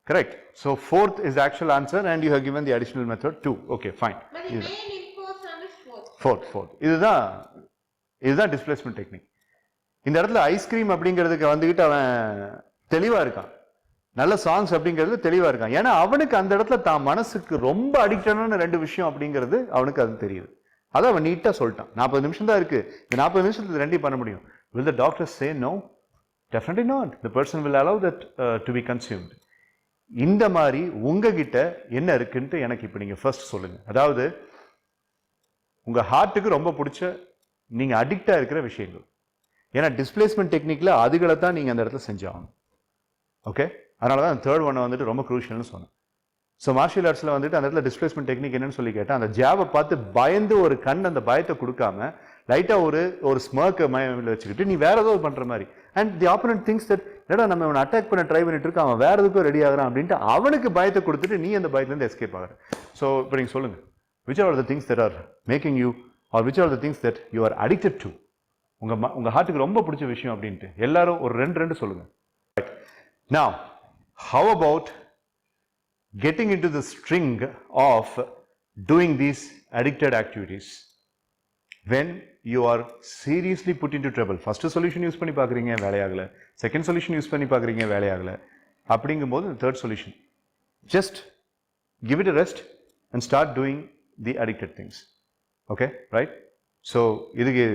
Correct. So fourth is the actual answer and you have given the additional method 2. Okay, fine. But the main important is fourth. Fourth. இதுதான் displacement technique. இந்த இடத்துல ice cream அப்படிங்கிறதுக்கு வந்துகிட்டு அவன் தெளிவா இருக்கான். நல்ல songs அப்படிங்கிறது தெளிவா இருக்கான். ஏன்னா அவனுக்கு அந்த இடத்துல தான் மனசுக்கு ரொம்ப அடிக்டான 2 விஷயம் அப்படிங்கிறது அவனுக்கு அது தெரியுது. அதை அவன் நீட்டா சொல்லிட்டான். 40 நிமிஷம் தான் இருக்கு. இந்த 40 நிமிஷத்துல 2 பண்ண முடியும். Will the doctor say no? Definitely not. The person will allow that to be consumed. இந்த மாதிரி உங்ககிட்ட என்ன இருக்குன்ட்டு எனக்கு இப்போ நீங்க ஃபர்ஸ்ட் சொல்லுங்க. அதாவது உங்க ஹார்ட்டுக்கு ரொம்ப பிடிச்ச நீங்க அடிக்டா இருக்கிற விஷயங்கள். ஏன்னா டிஸ்பிளேஸ்மெண்ட் டெக்னிக்ல அதுகளை தான் நீங்க அந்த இடத்துல செஞ்சாகணும். ஓகே, அதனால தான் தேர்ட் ஒன் வந்துட்டு ரொம்ப குரூஷியல்னு சொன்னேன். ஸோ மார்ஷியல் ஆர்ட்ஸில் வந்துட்டு அந்த இடத்துல டிஸ்பிளேஸ்மெண்ட் டெக்னிக் என்னன்னு சொல்லி கேட்டேன். அந்த ஜாபை பார்த்து பயந்து ஒரு கண் அந்த பயத்தை கொடுக்காம லைட்டாக ஒரு ஸ்மர்க்கை மைண்டில் வச்சுக்கிட்டு நீ வேற ஏதோ பண்ணுற மாதிரி. And the opponent things that என்னடா நம்ம அவனை அட்டாக் பண்ண ட்ரை பண்ணிட்டு இருக்க, அவன் வேற எதுக்கும் ரெடி ஆகிறான் அப்படின்ட்டு அவனுக்கு பயத்தை கொடுத்துட்டு நீ அந்த பயத்துலேருந்து எஸ்கேப் ஆகிற. ஸோ இப்போ நீங்கள் சொல்லுங்கள், which are the things that are making you or which are the things that you are addicted to? உங்க ஹார்ட்டுக்கு ரொம்ப பிடிச்ச விஷயம் அப்படின்ட்டு எல்லாரும் ஒரு 2 சொல்லுங்க. Now, how about getting into the string of doing these addicted activities when you are seriously put into trouble? First solution use பண்ணி பார்க்குறீங்க, வேலையாகல. செகண்ட் சொல்யூஷன் யூஸ் பண்ணி பார்க்குறீங்க, வேலையாகல. அப்படிங்கும்போது third solution, just give it a rest and start doing the addicted things. Okay, right? So இதுக்கு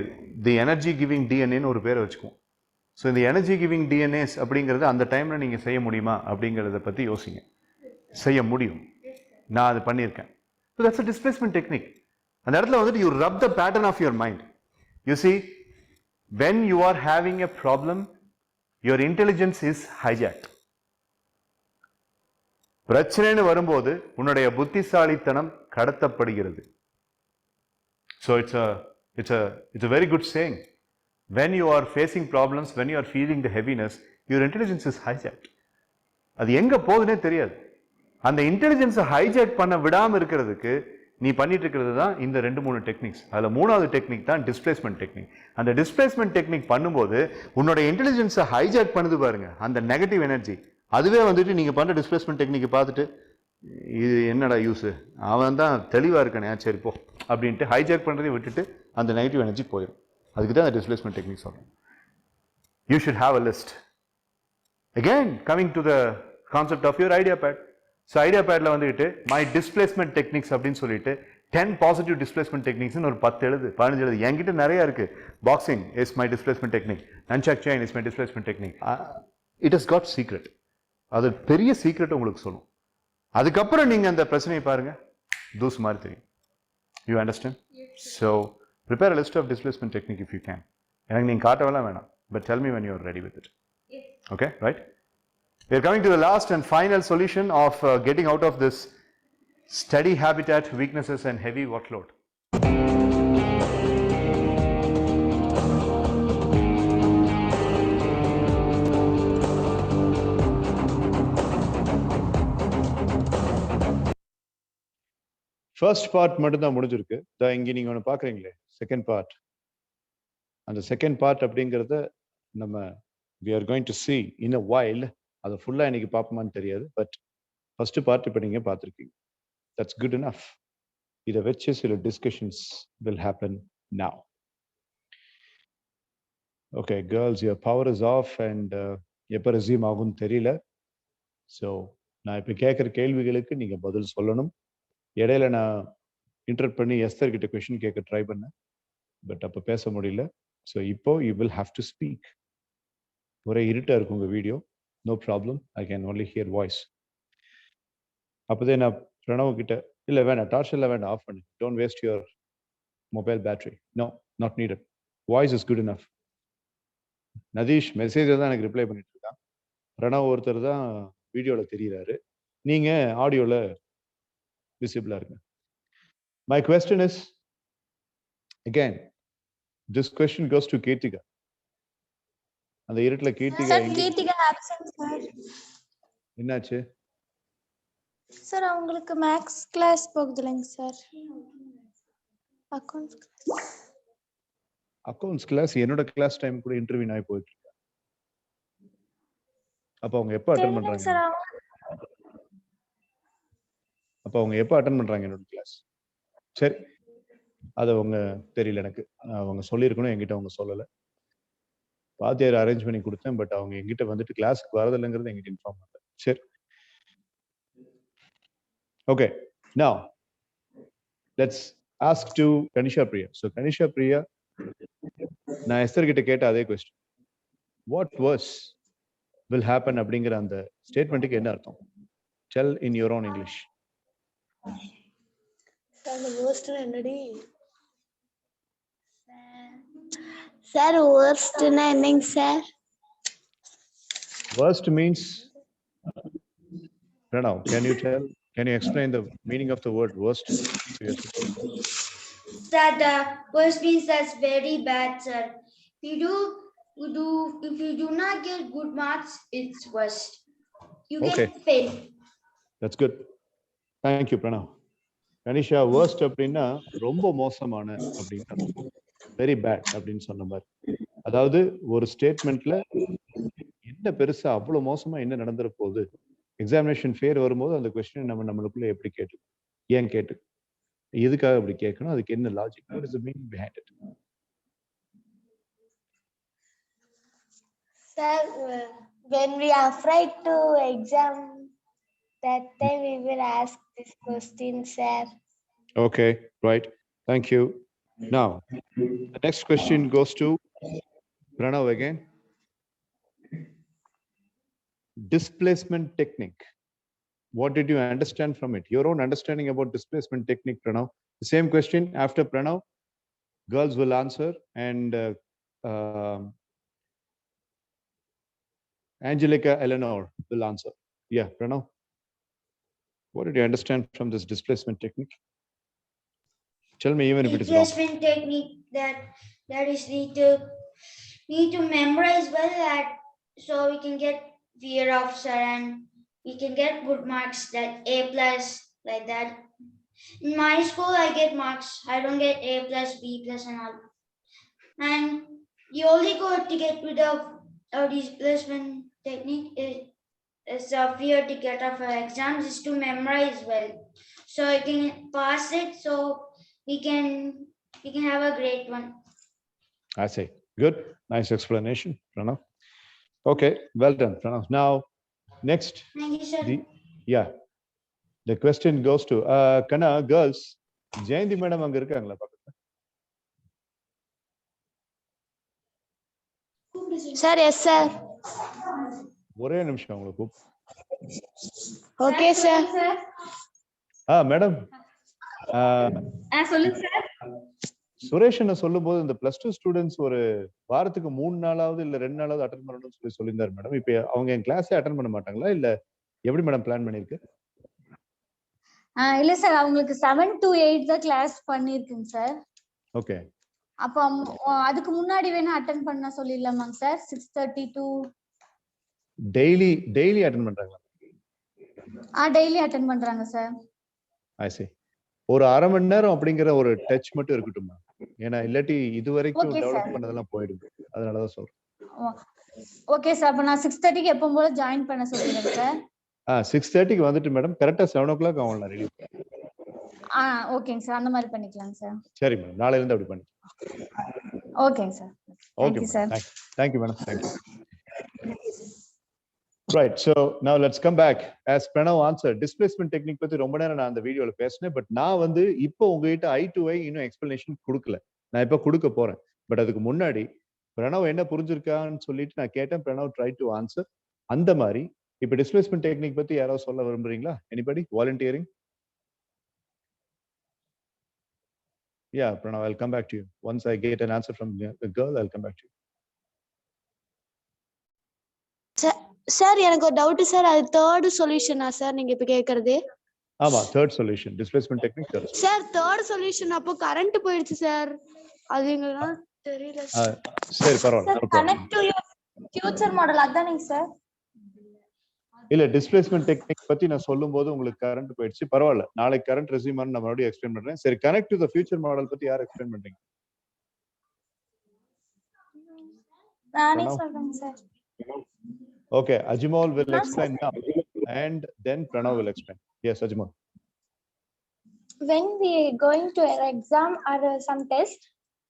the energy giving DNA ன்னு ஒரு பேரை வச்சுக்குவோம். ஸோ இந்த எனர்ஜி கிவிங் டிஎன்ஏஸ் அப்படிங்கிறது அந்த டைமில் நீங்கள் செய்ய முடியுமா அப்படிங்கிறத பற்றி யோசிங்க. செய்ய முடியும். நான் அது பண்ணியிருக்கேன். So that's a displacement technique. அந்த இடத்துல வந்துட்டு you rub the pattern of your mind. You see, when you are having a problem, your intelligence is hijacked. பிரச்சனைன்னு வரும்போது உன்னுடைய புத்திசாலித்தனம் கடத்தப்படுகிறது. So it's a very good saying. When you are facing problems, when you are feeling the heaviness, your intelligence is hijacked. அது எங்க போகுதுன்னே தெரியாது. அந்த இன்டெலிஜென்ஸை hijack பண்ண விடாம இருக்கிறதுக்கு நீ பண்ணிட்டு இருக்கிறது தான் இந்த 2-3 டெக்னிக்ஸ். அதில் 3வது டெக்னிக் தான் டிஸ்பிளேஸ்மெண்ட் டெக்னிக். அந்த டிஸ்பிளேஸ்மெண்ட் டெக்னிக் பண்ணும்போது உன்னோட இன்டெலிஜென்ஸை ஹைஜாக் பண்ணுது பாருங்க, அந்த நெகட்டிவ் எனர்ஜி. அதுவே வந்துட்டு நீங்க பண்ற டிஸ்பிளேஸ்மெண்ட் டெக்னிக்கை பார்த்துட்டு இது என்னடா யூஸ், அவன் தான் தெளிவா இருக்கானே, சரி போ அப்படின்ட்டு ஹைஜாக் பண்றதை விட்டுட்டு அந்த நெகட்டிவ் எனர்ஜி போயிடும். அதுக்கு தான் டிஸ்பிளேஸ்மெண்ட் டெக்னிக் சொல்றேன். You should have a list. Again coming to the concept of your idea pad. So idea பேட்ல வந்துட்டு மை டிஸ்பிளேஸ்மெண்ட் டெக்னிக்ஸ் அப்படின்னு சொல்லிட்டு 10 பாசிட்டிவ் டிஸ்பிளேஸ்மெண்ட் டெக்னிக்ஸ் ஒரு 10 எழுது, 15 எழுது. என்கிட்ட நிறைய இருக்கு. Boxing is my displacement technique, nunchuck chain is my displacement technique. It has got secret. அது பெரிய சீக்ரெட் உங்களுக்கு சொல்லும். அதுக்கப்புறம் நீங்க அந்த பிரச்சனையை பாருங்க, தூஸ் மாதிரி தெரியும். You understand? So prepare a list of displacement technique if you can. எனக்கு நீங்க காட்டவெல்லாம் வேணாம், but tell me when you are ready with it. Okay, right? We are coming to the last and final solution of getting out of this study habitat weaknesses and heavy workload. First part மட்டும்தான் முடிஞ்சிருக்கு. இங்கே நீங்கள் ஒன்று பார்க்குறீங்களே, second part. அந்த second part அப்படிங்கிறத நம்ம we are going to see in a while. அதை ஃபுல்லாக இன்னைக்கு பார்ப்போமான்னு தெரியாது, பட் ஃபர்ஸ்ட் பார்ட் இப்போ நீங்கள் பார்த்துருக்கீங்க. That's good enough. இதை வச்சு சில discussions will happen now. Okay girls, your power is off and எப்போ ரெஸ்யூம் ஆகும்னு தெரியல. ஸோ நான் இப்போ கேட்குற கேள்விகளுக்கு நீங்கள் பதில் சொல்லணும். இடையில நான் இன்டர்ட் பண்ணி எஸ்தர் கிட்ட கொஸ்டின் கேட்க ட்ரை பண்ணேன், பட் அப்போ பேச முடியல. ஸோ இப்போ you will have to speak. ஒரே இருட்டாக இருக்கும் உங்கள் video, no problem, I can only hear voice. அப்போதே நான் பிரணவ் கிட்ட, இல்லை வேணாம், டார்ச்சரில் வேண்டாம், ஆஃப் பண்ணு, don't waste your mobile battery, no not needed, voice is good enough. Nadeesh மெசேஜில் தான் எனக்கு ரிப்ளை பண்ணிட்டு இருக்கான். பிரணவ் ஒருத்தர் தான் வீடியோவில் தெரிகிறாரு, நீங்கள் ஆடியோவில் visible irukku. My question is, again, this question goes to Ketika. And the irutla Ketika, sir, Ketika absent sir. என்னாச்சு சார்? அவங்களுக்கு மேக்ஸ் கிளாஸ் போகுதுலங்க சார், அக்கவுண்ட்ஸ் கிளாஸ். என்னோட கிளாஸ் டைம் கூட இன்டர்வியூ ஆகி போயிட்டு இருக்கு. அப்போ அவங்க எப்போ அட்டெண்ட் பண்றாங்க சார்? அப்போ அவங்க எப்போ அட்டன் பண்ணுறாங்க என்னோட கிளாஸ்? சரி, அது அவங்க தெரியல எனக்கு. அவங்க சொல்லியிருக்கணும், என்கிட்ட அவங்க சொல்லலை. வாத்தியார் அரேஞ்ச் பண்ணி கொடுத்தேன், பட் அவங்க எங்கிட்ட வந்துட்டு கிளாஸுக்கு வரதில்லைங்கிறது எங்கிட்ட இன்ஃபார்ம் பண்ணல. சரி, okay. Now let's ask to Kanisha Priya. So Kanisha Priya, நான் எஸ்தர் கிட்ட கேட்ட அதே question, what worse will happen அப்படிங்கிற அந்த ஸ்டேட்மெண்ட்டுக்கு என்ன அர்த்தம்? Tell in your own English. Sir worstனா என்னங்க sir? Worst means, Pranav, can you explain the meaning of the word worst? That worst means that's very bad, sir. If you do not get good marks, it's worst. You Okay. get fail. That's good. Thank you, Pranav. Kanisha, worst அப்படின்னா ரொம்ப மோசமான அப்படின்னு, very bad அப்படின்னு சொன்ன மாதிரி. அதாவது ஒரு ஸ்டேட்மெண்ட்ல என்ன பெருசா அவ்வளவு மோசமா என்ன நடந்துற போகுது, எக்ஸாமினேஷன் ஃபேர் வரும்போது அந்த கொஸ்டின் நம்மளுக்குள்ள எப்படி கேட்டு, ஏன் கேட்டு, எதுக்காக அப்படி கேட்கணும், அதுக்கு என்ன logic, what is the meaning behind it? Sir, when we are afraid to exam, that time we will ask this question, sir. Okay, right. Thank you. Now, the next question goes to Pranav again. Displacement technique. What did you understand from it? Your own understanding about displacement technique, Pranav. The same question after Pranav, girls will answer, and Angelica Eleanor will answer. Yeah, Pranav. What did you understand from this displacement technique? Tell me, even if it is wrong. Displacement technique that is need to memorize well, that so we can get fear of sir and we can get good marks, that A plus, like that. In my school, I get marks. I don't get A plus, B plus, and all. And the only code to get rid of displacement technique is a fear to get off exams is to memorize well, so I can pass it. So we can have a great one. I say, good, nice explanation, Pranav. Okay, well done, Pranav. Now, next, Thank you, sir. the question goes to Kana, girls. Jayanti madam அங்க இருக்காங்களா பக்கத்துல? Sir, yes, sir. ஒரே நிமிஷம், உங்களை Okay, sir. Madam சொல்லுங்க sir. Suresh என்ன சொல்லும் போது இந்த பிளஸ் 2 ஸ்டூடெண்ட்ஸ் ஒரு வாரத்துக்கு 3 நாளாவது இல்ல 2 நாளாவது அட்டன் பண்ணணும்னு சொல்லியிருந்தாரு மேடம். இப்ப அவங்க என் கிளாஸே அட்டன் பண்ண மாட்டாங்களா இல்ல எப்படி மேடம் பிளான் பண்ணிருக்கு? இல்ல சார், அவங்களுக்கு 7 to 8 தான் கிளாஸ் பண்ணிருக்குங்க சார். ஓகே. அப்போ அதுக்கு முன்னாடி வேணா அட்டெண்ட் பண்ண சொல்லிடலாமாங்க சார்? 6:30 to டெய்லி அட்டெண்ட் பண்றாங்களா? டெய்லி அட்டெண்ட் பண்றாங்க சார். ஐ see. ஒரு அரை மணி நேரம் அப்படிங்கிற ஒரு டச் மட்டும் இருக்கட்டுமா? ஏன்னா இல்லாட்டி இது வரைக்கும் டெவலப் பண்ணதெல்லாம் போயிடுது. அதனாலதான் சொல்றேன். ஓகே சார், அப்ப நான் 6:30க்கு எப்பவும் போல ஜாயின் பண்ண சொல்லிடுறேன் சார். 6:30க்கு வந்துட்டு மேடம் கரெக்டா 7 o'clock அவங்கள ரெடி. ஓகேங்க சார், அந்த மாதிரி பண்ணிக்கலாங்க சார். சரி மேடம், நாளையில இருந்து அப்படி பண்ணி. ஓகேங்க sir. Okay sir. Thank you madam. Thank you. Right, so now let's come back. As Pranav answered, displacement technique பத்தி ரொம்ப நேரம் நான் அந்த வீடியோல பேசினேன். பட் நான் வந்து இப்போ உங்ககிட்ட I to I இன்னும் எக்ஸ்பிளனேஷன் கொடுக்கல. நான் இப்போ கொடுக்க போறேன். பட் அதுக்கு முன்னாடி பிரணவ் என்ன புரிஞ்சிருக்கான்னு சொல்லிட்டு நான் கேட்டேன். Pranav try to answer. அந்த மாதிரி இப்போ டிஸ்பிளேஸ்மெண்ட் டெக்னிக் பத்தி யாராவது சொல்ல விரும்புறீங்களா? Anybody volunteering? Yeah, Pranav, I'll come back to you. Once I get an answer from the girl, I'll come back to you. Sir எனக்கு ஒரு டவுட் சார், அது தேர்ட் சொல்யூஷனா சார் நீங்க இப்ப கேக்குறது? ஆமா, third solution displacement technique sir. Third solution அப்போ current போயிடுச்சு சார், அது எங்களுக்கு தெரியல சார். சரி பரவாயில்லை. Connect to your future model அதானேங்க சார்? இல்ல, டிஸ்பிளேஸ்மெண்ட் டெக்னிக் பத்தி நான் சொல்லும்போது உங்களுக்கு கரண்ட் போயிடுச்சு. பரவாயில்ல, நாளைக்கு கரண்ட் ரெஸ்யூம் நான் மறுபடியும் எக்ஸ்பிளைன் பண்றேன். சரி, connect to the future model பத்தி யார் எக்ஸ்பிளைன் பண்றீங்க? நானே சொல்றேன் sir. Okay, Ajimol will explain now, and then Pranav will explain. Yes, Ajimol. When we going to an exam or some test,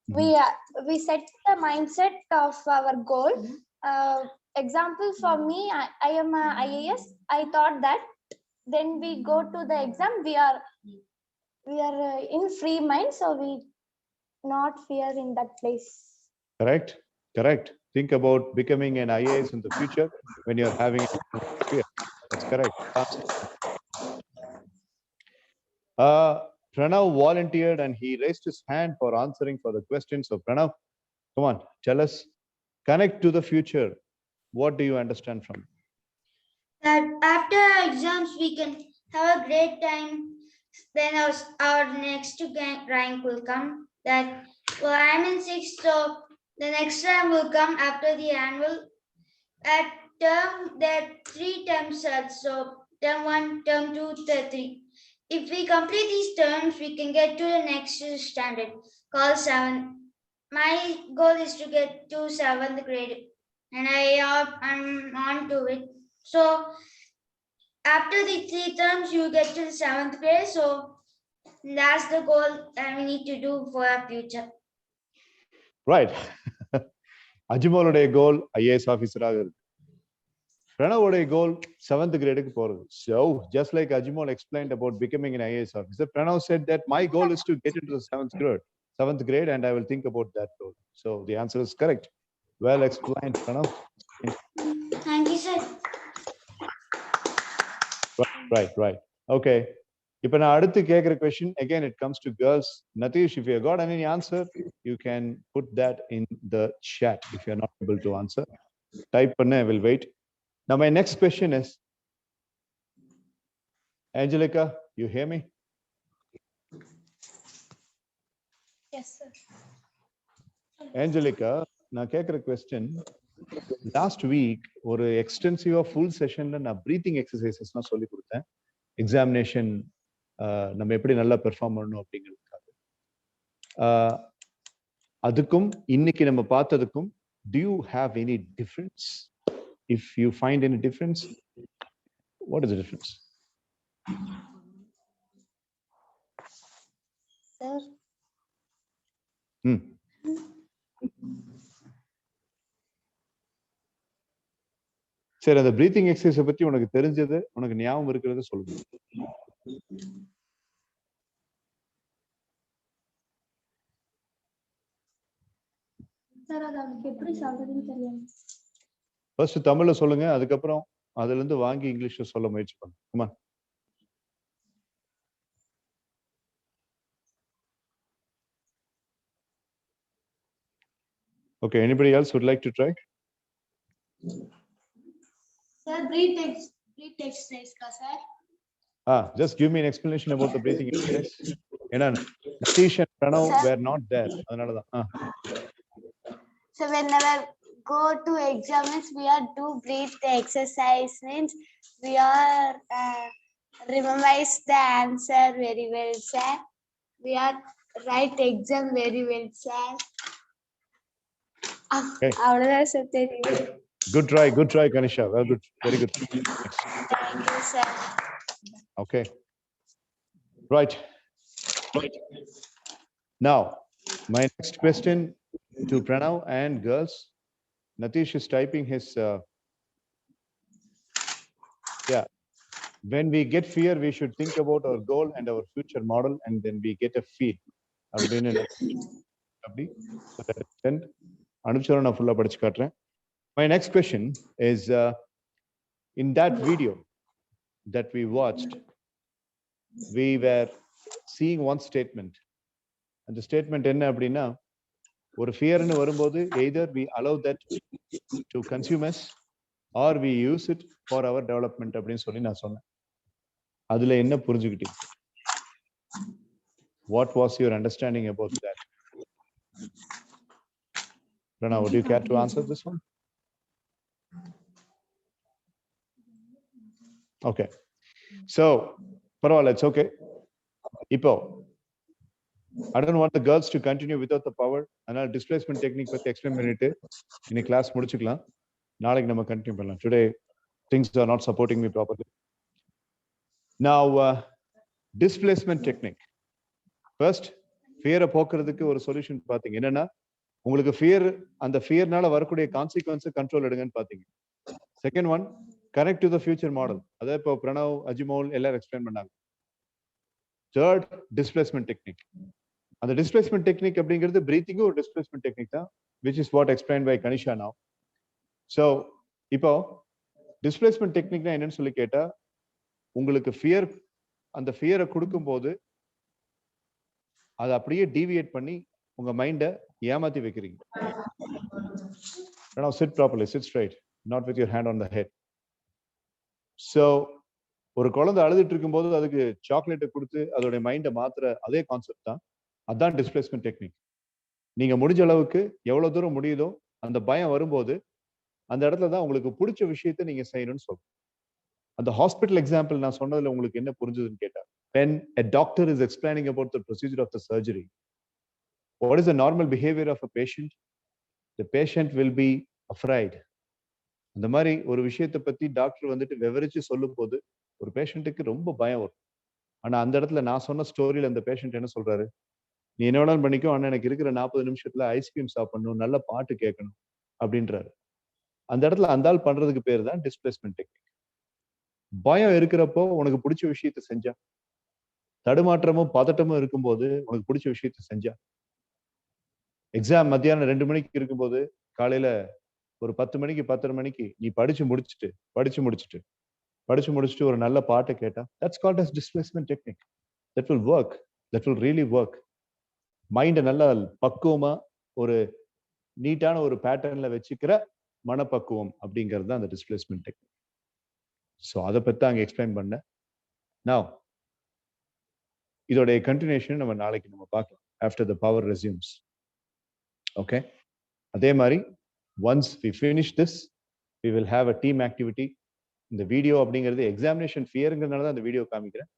we set the mindset of our goal. Example for me, I am a IAS. I thought that then we go to the exam, we are in free mind, so we not fear in that place. Correct. Think about becoming an IAS in the future when you're having fear. That's correct. Pranav volunteered and he raised his hand for answering for the question. So Pranav, come on, tell us, connect to the future. What do you understand from it? That after exams we can have a great time. Then our next rank will come. That I'm in 6th, so the next term will come after the annual. At term, there are 3 terms, so term 1, term 2, term 3. If we complete these terms, we can get to the next standard called 7. My goal is to get to 7th grade, and I'm on to it. So after the 3 terms, you get to the 7th grade. So that's the goal that we need to do for our future. Right. Ajimoloடைய goal IAS officer ஆகிறது. Pranavoடைய கோல் 7th grade-க்கு போறது. So just like Ajimol explained about becoming an IAS officer, Pranav said that my goal is to get into the 7th grade, and I will think about that goal. So the answer is correct. Well explained, Pranav. Thank you, sir. Right. Okay. இப்போ நான் அடுத்து கேட்குற question, again it comes to girls. Natish, if you have got any answer, you can put that in the chat. If you are not able to answer, type பண்ண, I will wait. Now my next question is, Angelica, you hear me? Yes sir. Angelica, நான் கேட்குற question, last week ஒரு எக்ஸ்டென்சிவா full செஷன்ல நான் breathing எக்ஸசைசஸ்லாம் சொல்லி கொடுத்தேன். Examination நம்ம எப்படி நல்லா பெர்ஃபார்ம் பண்ணணும் அப்படிங்கிறதுக்காக. அதுக்கும் இன்னைக்கு நம்ம பார்த்ததுக்கும் do you have any difference? If you find any difference, what is the difference? Sir. சரி, அந்த பிரீத்திங் எக்ஸசைஸை பத்தி உனக்கு தெரிஞ்சது, உனக்கு ஞாபகம் இருக்கிறது சொல்லுங்க. சார் அது அவனுக்கு எப்படி சொல்றதுன்னு தெரியல. ஃபர்ஸ்ட் தமிழ்ல சொல்லுங்க, அதுக்கப்புறம் அதுல இருந்து வாங்கி இங்கிலீஷ்ல சொல்ல முயற்சி பண்ணுங்க. Come on. Okay, anybody else would like to try? Sir, breathe exercise, sir. Just give me an explanation about the breathing exercise. ஏன்னா Natish and Pranav were not there. அதனாலதான். So whenever go to exams, we are do breathe the exercise means we are memorize the answer very well, sir. We are write exam very well, sir. Okay. அவ்வளவுதான் sir தெரியும். Good try, Kanisha. Well, good, very good. Next. Thank you, sir. Okay. Right. Now, my next question to Pranav and girls. Natish is typing his. Yeah. When we get fear, we should think about our goal and our future model, and then we get a feel. My next question is in that video that we watched, we were seeing one statement. And the statement என்ன அப்படின்னா, ஒரு fearன்னு வரும்போது either we allow that to consume us or we use it for our development அப்படின்னு சொல்லி நான் சொன்னேன். அதுல என்ன புரிஞ்சுக்கிட்டீங்க? What was your understanding about that? Rana, would you care to answer this one? Okay. So, பரவாயில்ல, it's okay. இப்போ I don't want the girls to continue without the power. அதனால displacement technique பத்தி explain பண்ணிட்டு இன்னைக்கு class முடிச்சுக்கலாம். நாளைக்கு நம்ம continue பண்ணலாம். Today things are not supporting me properly. Now displacement technique. First, fear போக்குறதுக்கு ஒரு சொல்யூஷன் பாத்தீங்க. என்னன்னா, உங்களுக்கு fear, அந்த fearனால வரக்கூடிய consequence கண்ட்ரோல் எடுங்கன்னு பாத்தீங்க. Second one, connect to the future model. அதை இப்போ பிரணவ், அஜிமோல் எல்லாரும் எக்ஸ்பிளைன் பண்ணாங்க. Third, displacement technique. அந்த displacement technique அப்படிங்கிறது breathing ஒரு displacement technique தான், which is what explained by Kanisha now. So, இப்போ displacement technique னா என்னன்னு சொல்லி கேட்டா, உங்களுக்கு fear, அந்த fear கொடுக்கும்போது அதை அப்படியே deviate பண்ணி உங்க மைண்டை ஏமாத்தி வைக்கிறீங்க. Now sit properly, sit straight, not with your hand on the head. So, ஒரு குழந்தை அழுதுட்டு இருக்கும்போது அதுக்கு சாக்லேட்டை கொடுத்து அதோட மைண்டை மாத்துற அதே கான்செப்ட் தான். அதான் டிஸ்பிளேஸ்மெண்ட் டெக்னிக். நீங்க முடிஞ்ச அளவுக்கு எவ்வளவு தூரம் முடியுதோ அந்த பயம் வரும்போது அந்த இடத்துல தான் உங்களுக்கு பிடிச்ச விஷயத்தை நீங்க செய்யணும்னு சொல்றோம். அந்த ஹாஸ்பிட்டல் எக்ஸாம்பிள் நான் சொன்னதுல உங்களுக்கு என்ன புரிஞ்சதுன்னு கேட்டா, when a doctor is explaining about the procedure of the surgery, what is the normal behavior of a patient? The patient will be afraid. அந்த மாதிரி ஒரு விஷயத்தை பத்தி டாக்டர் வந்துட்டு விவரிச்சு சொல்லும் போது ஒரு பேஷண்ட்டுக்கு ரொம்ப பயம் வரும். ஆனா அந்த இடத்துல நான் சொன்ன ஸ்டோரியில அந்த பேஷண்ட் என்ன சொல்றாரு, நீ என்ன வேணாலும் பண்ணிக்கோ, ஆனா எனக்கு இருக்கிற 40 நிமிஷத்துல ஐஸ்கிரீம் சாப்பிடணும், நல்ல பாட்டு கேட்கணும் அப்படின்றாரு. அந்த இடத்துல அந்த ஆள் பண்றதுக்கு பேர் தான் டிஸ்பிளேஸ்மெண்ட் டெக்னிக். பயம் இருக்கிறப்போ உனக்கு பிடிச்ச விஷயத்த செஞ்சா, தடுமாற்றமும் பதட்டமும் இருக்கும்போது உனக்கு பிடிச்ச விஷயத்த செஞ்சா, எக்ஸாம் மத்தியானம் 2 மணிக்கு இருக்கும்போது காலையில ஒரு 10 மணிக்கு 10:30 மணிக்கு நீ படிச்சு முடிச்சுட்டு ஒரு நல்ல பாட்டை கேட்டா, that's called as displacement technique. That will work. That will really work. மைண்டை நல்லா பக்குவமா ஒரு நீட்டான ஒரு பேட்டர்ன்ல வச்சுக்கிற மனப்பக்குவம் அப்படிங்கிறது தான் அந்த டிஸ்பிளேஸ்மெண்ட் டெக்னிக். ஸோ அதை பத்தி அங்கே எக்ஸ்பிளைன் பண்ணேன். Now இதோடைய கண்டினியூஷன் நம்ம நாளைக்கு நம்ம பார்க்கலாம் after the power resumes. Okay, அதே மாதிரி once we finish this, we will have a team activity. இந்த வீடியோ அப்படிங்கிறது எக்ஸாமினேஷன் ஃபியருங்கிறதுனால தான் அந்த வீடியோ காமிக்கிறேன்.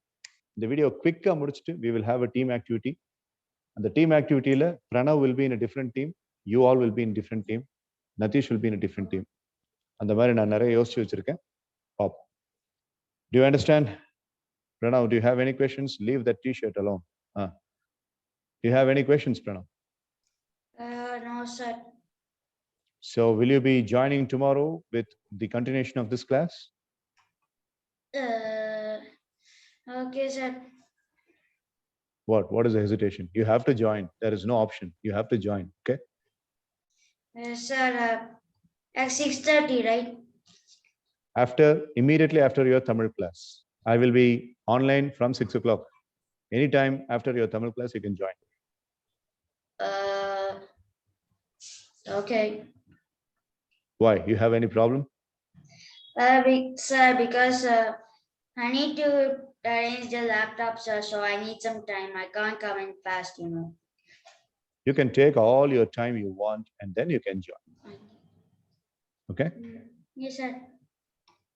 இந்த வீடியோ குவிக்கா முடிச்சுட்டு we will have a team activity. அந்த டீம் ஆக்டிவிட்டியில Pranav will be in a different team, you all will be in different team, Natish will be in a different team. அந்த மாதிரி நான் நிறைய யோசிச்சு வச்சிருக்கேன். Pop. Do you understand? Pranav, do you have any questions? Leave that t-shirt alone. Do you have any questions, Pranav? No, sir. So will you be joining tomorrow with the continuation of this class? Okay, sir. What is the hesitation? You have to join. There is no option. You have to join. Okay. Sir, at 6:30, right? immediately after your Tamil class. I will be online from 6 o'clock. Anytime after your Tamil class, you can join. Okay. Why? You have any problem? Sir, because I need to arrange the laptop, sir, so I need some time. I can't come in fast, you know. You can take all your time you want and then you can join. Okay? Yes, sir.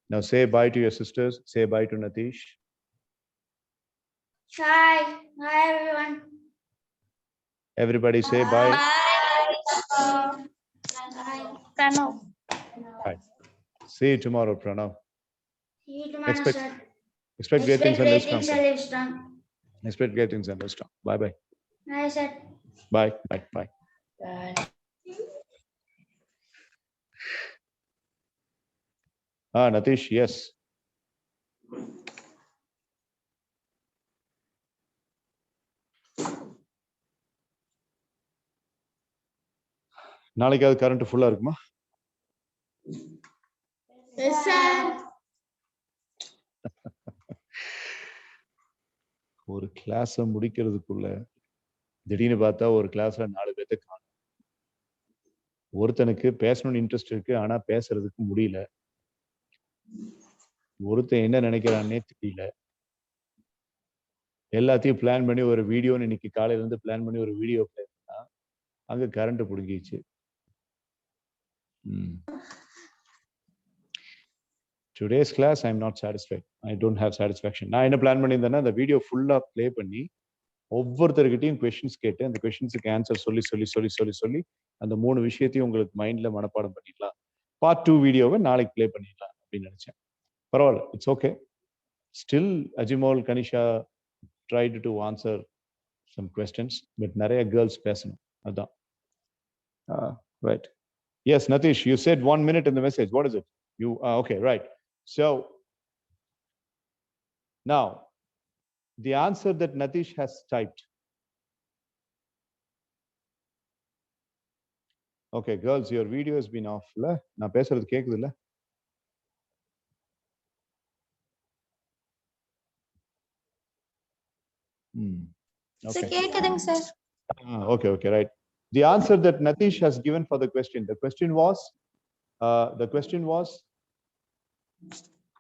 Now say bye to your sisters. Say bye to Natish. Hi. Hi, everyone. Everybody say bye. Bye. Pranav. Bye. See you tomorrow, Pranav. See you tomorrow, Expect- sir. Expect great things and great wisdom. things, sir, Livingston. Expect great things and wisdom. Bye bye. Bye, sir. Bye. Bye. Bye. Natish, yes. நாளைக்கு current ஃபுல்லா இருக்குமா? Yes, sir. ஒரு class முடிக்கிறதுக்குள்ள திடீர்னு பார்த்தா ஒரு கிளாஸ்ல 4 பேர்த்த காணோம். ஒருத்தனுக்கு பேசணும்னு இன்ட்ரெஸ்ட் இருக்கு, ஆனா பேசுறதுக்கு முடியல. ஒருத்தன் என்ன நினைக்கிறான்னே தெரியல. எல்லாத்தையும் பிளான் பண்ணி ஒரு வீடியோன்னு இன்னைக்கு காலையில இருந்து பிளான் பண்ணி ஒரு வீடியோ பிளே பண்ணா அங்க current புடுங்கிச்சு. Today's class I'm not satisfied. I don't have satisfaction. நான் என்ன பிளான் பண்ணியிருந்தேன்னா அந்த வீடியோ ஃபுல்லா ப்ளே பண்ணி ஒவ்வொருத்தர்கிட்டையும் கொஸ்டின்ஸ் கேட்டு அந்த கொஸ்டின்ஸுக்கு ஆன்சர் சொல்லி அந்த 3 விஷயத்தையும் உங்களுக்கு மைண்ட்ல மனப்பாடம் பண்ணிடலாம். பார்ட் 2 வீடியோவை நாளைக்கு ப்ளே பண்ணிடலாம் அப்படின்னு நினைச்சேன். பரவாயில்ல, it's okay. Still Ajimol, Kanisha tried to answer some questions, but நிறைய கேர்ள்ஸ் பேசணும். அதான். Right. Yes, Natish, you said 1 minute in the message. What is it? You okay, right. So now the answer that Natish has typed. Okay, girls, your video has been off. நான் பேசுறது கேக்குது இல்ல? Sir, கேக்குதுங்க sir. Okay, right. The answer that Natish has given for the question was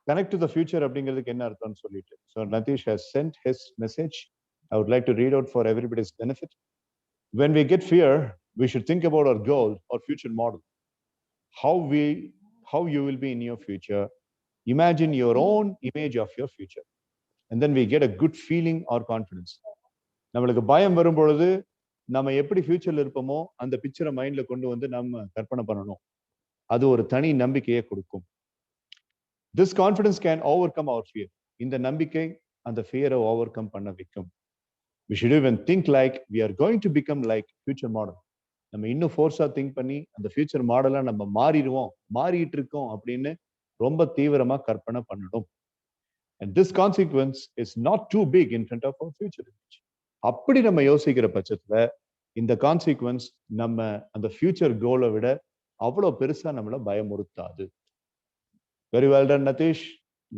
connect to the future அப்படிங்கிறதுக்கு என்ன அர்த்தம்னு சொல்லிட்டு. So Natish has sent his message. I would like to read out for everybody's benefit. When we get fear, we should think about our goal or future model. How you will be in your future. Imagine your own image of your future. And then we get a good feeling or confidence. நம்மளுக்கு பயம் வரும் பொழுது நம்ம எப்படி ஃபியூச்சர்ல இருப்போமோ அந்த பிக்சரை மைண்ட்ல கொண்டு வந்து நம்ம கற்பனை பண்ணணும். அது ஒரு தனி நம்பிக்கையை கொடுக்கும். This confidence can overcome our fear. இந்த நம்பிக்கை அந்த ஃபியரை ஓவர் கம் பண்ண வைக்கும். We should even think like we are going to become like future model. நம்ம இன்னும் ஃபோர்ஸா திங்க் பண்ணி அந்த ஃபியூச்சர் மாடலா நம்ம மாறிட்டு இருக்கோம் அப்படின்னு ரொம்ப தீவிரமா கற்பனை பண்ணணும். And this consequence is not too big in front of our future image. அப்படி நம்ம யோசிக்கிற பட்சத்துல இந்த கான்சிக்வன்ஸ் நம்ம அந்த ஃபியூச்சர் கோலை விட அவ்வளவு பெருசா நம்மள பயமுறுத்தாது. Very well done, Natish.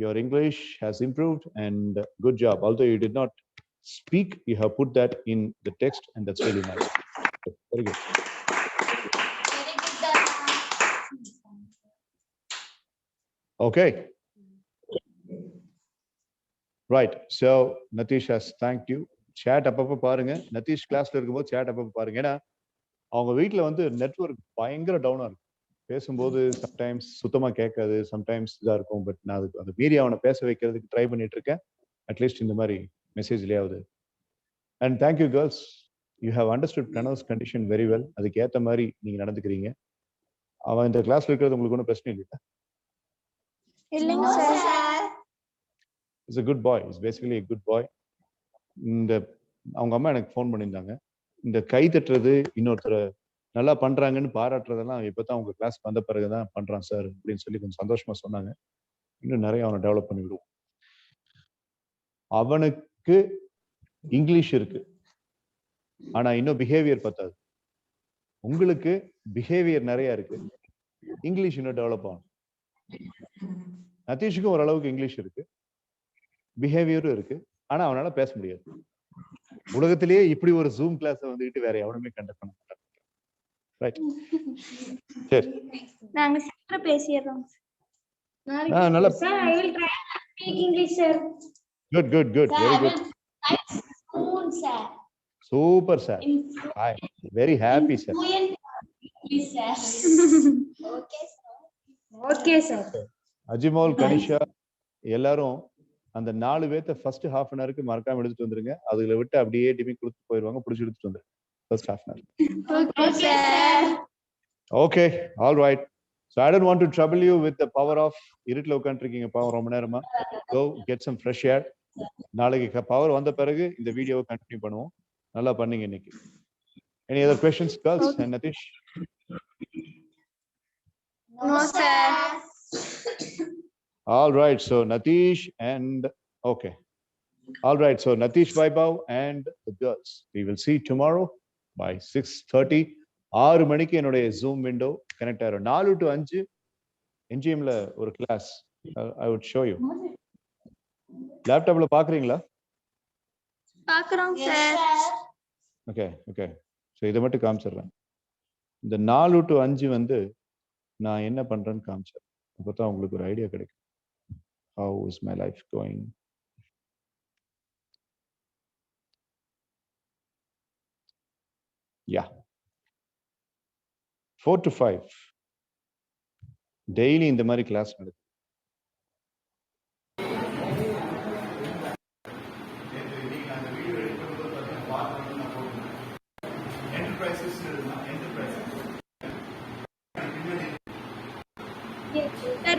Your English has improved and good job. Although you did not speak, you have put that in the text and that's really nice. Very good. Okay. Right. So Natish has thanked you. Chat அப்பப்ப பாருங்க. Natish கிளாஸ்ல இருக்கும்போது chat அப்பப்ப பாருங்க. ஏன்னா அவங்க வீட்டுல வந்து நெட்வொர்க் பயங்கர டவுனா இருக்கும். பேசும்போது சம்டைம்ஸ் சுத்தமா கேட்காது, சம்டைம்ஸ் இதா இருக்கும். பட் நான் அது மீறி அவனை பேச வைக்கிறதுக்கு ட்ரை பண்ணிட்டு இருக்கேன். அட்லீஸ்ட் இந்த மாதிரி மெசேஜ்லயாவது. And thank you girls, you have understood Pranav's condition very well. அதுக்கு ஏற்ற மாதிரி நீங்க நடந்துக்கிறீங்க. அவன் இந்த கிளாஸ்ல இருக்கிறது உங்களுக்கு ஒன்றும் பிரச்சனை இல்லையா? இல்லைங்க sir. Is a good boy. He's basically a good boy. இந்த அவங்க அம்மா எனக்கு ஃபோன் பண்ணியிருந்தாங்க. இந்த கை தட்டுறது, இன்னொருத்தரை நல்லா பண்றாங்கன்னு பாராட்டுறதெல்லாம் இப்பதான் அவங்க கிளாஸ் வந்த பிறகுதான் பண்றான் சார் அப்படின்னு சொல்லி கொஞ்சம் சந்தோஷமா சொன்னாங்க. இன்னும் நிறைய அவனை டெவலப் பண்ணி விடுவோம். அவனுக்கு இங்கிலீஷ் இருக்கு, ஆனா இன்னும் பிஹேவியர் பத்தாது. உங்களுக்கு பிஹேவியர் நிறைய இருக்கு, இங்கிலீஷ் இன்னும் டெவலப் ஆகும். நதீஷுக்கும் ஓரளவுக்கு இங்கிலீஷ் இருக்கு, பிஹேவியரும் இருக்கு, ஆனா அவனால பேச முடியாது. உலகத்திலேயே இப்படி ஒரு ஜூம் கிளாஸ் வந்துட்டு வேற எவனுமே கண்டக்ட் பண்ண மாட்டாங்க. ரைட், சரி, நாங்க சீக்கிரம் பேசிடுறோம். நல்லா. Sir, I will try to speak English, sir. Good good good, Sir, very I good, will type soon, sir. Super sir, In I very happy sir. fluent English, sir. Okay, sir. Okay, sir. Ajimol, Kanisha எல்லாரும் அந்த 4 பேர்த்த first half an ஹவருக்கு மறக்காம எடுத்துட்டு வந்துருங்க. அதுல விட்டு அப்படியே டிமி கொடுத்து போயிடுவாங்க, பிடிச்சி எடுத்துட்டு வந்துருங்க first half an hour. Okay, sir. Okay, all right. So I don't want to trouble you with the power off இருட்டில் உட்காந்துருக்கீங்க பாவம் ரொம்ப நேரமா. Go get some fresh air. நாளைக்கு பவர் வந்த பிறகு இந்த வீடியோவை கண்டினியூ பண்ணுவோம். நல்லா பண்ணீங்க இன்னைக்கு. Any other questions girls and Nadeesh? No, sir. All right, so Natish and okay. All right, so Natish, Vaibhav and the girls. We will see tomorrow by 6:30. 6 மணிக்கு என்னுடைய Zoom window connect ஆயிரும். 4 to 5 NGMல ஒரு class. I would show you. லேப்டாப்ல பாக்குறீங்களா? பாக்குறோம் Yes, sir. sir. Okay, okay. So இதை மட்டும் காமிச்சிடுறேன். இந்த 4 to 5 வந்து நான் என்ன பண்றேன்னு காமிச்சேன். அப்பதான் உங்களுக்கு ஒரு ஐடியா கிடைக்கும். How is my life going? Yeah. 4 to 5. Daily இந்த மாதிரி கிளாஸ் நடக்குது. Sir,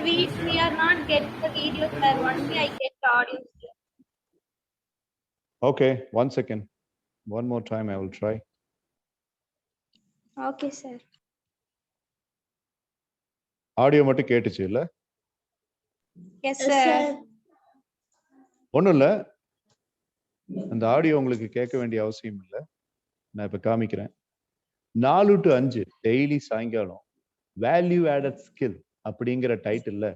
we are not getting the video, sir. Only I get the audio. Okay, 1 second. One more time I will try. Okay, sir. Audio மட்டும் கேட்டுச்சு இல்ல? Yes, Yes, sir. sir. ஒண்ணும் இல்ல, அந்த audio உங்களுக்கு கேட்க வேண்டிய அவசியம் இல்லை. நான் இப்ப காமிக்கிறேன். 4 to 5 டெய்லி சாயங்காலம் வேல்யூ ஆடட் ஸ்கில் அப்படிங்கிற டைட்டில்ல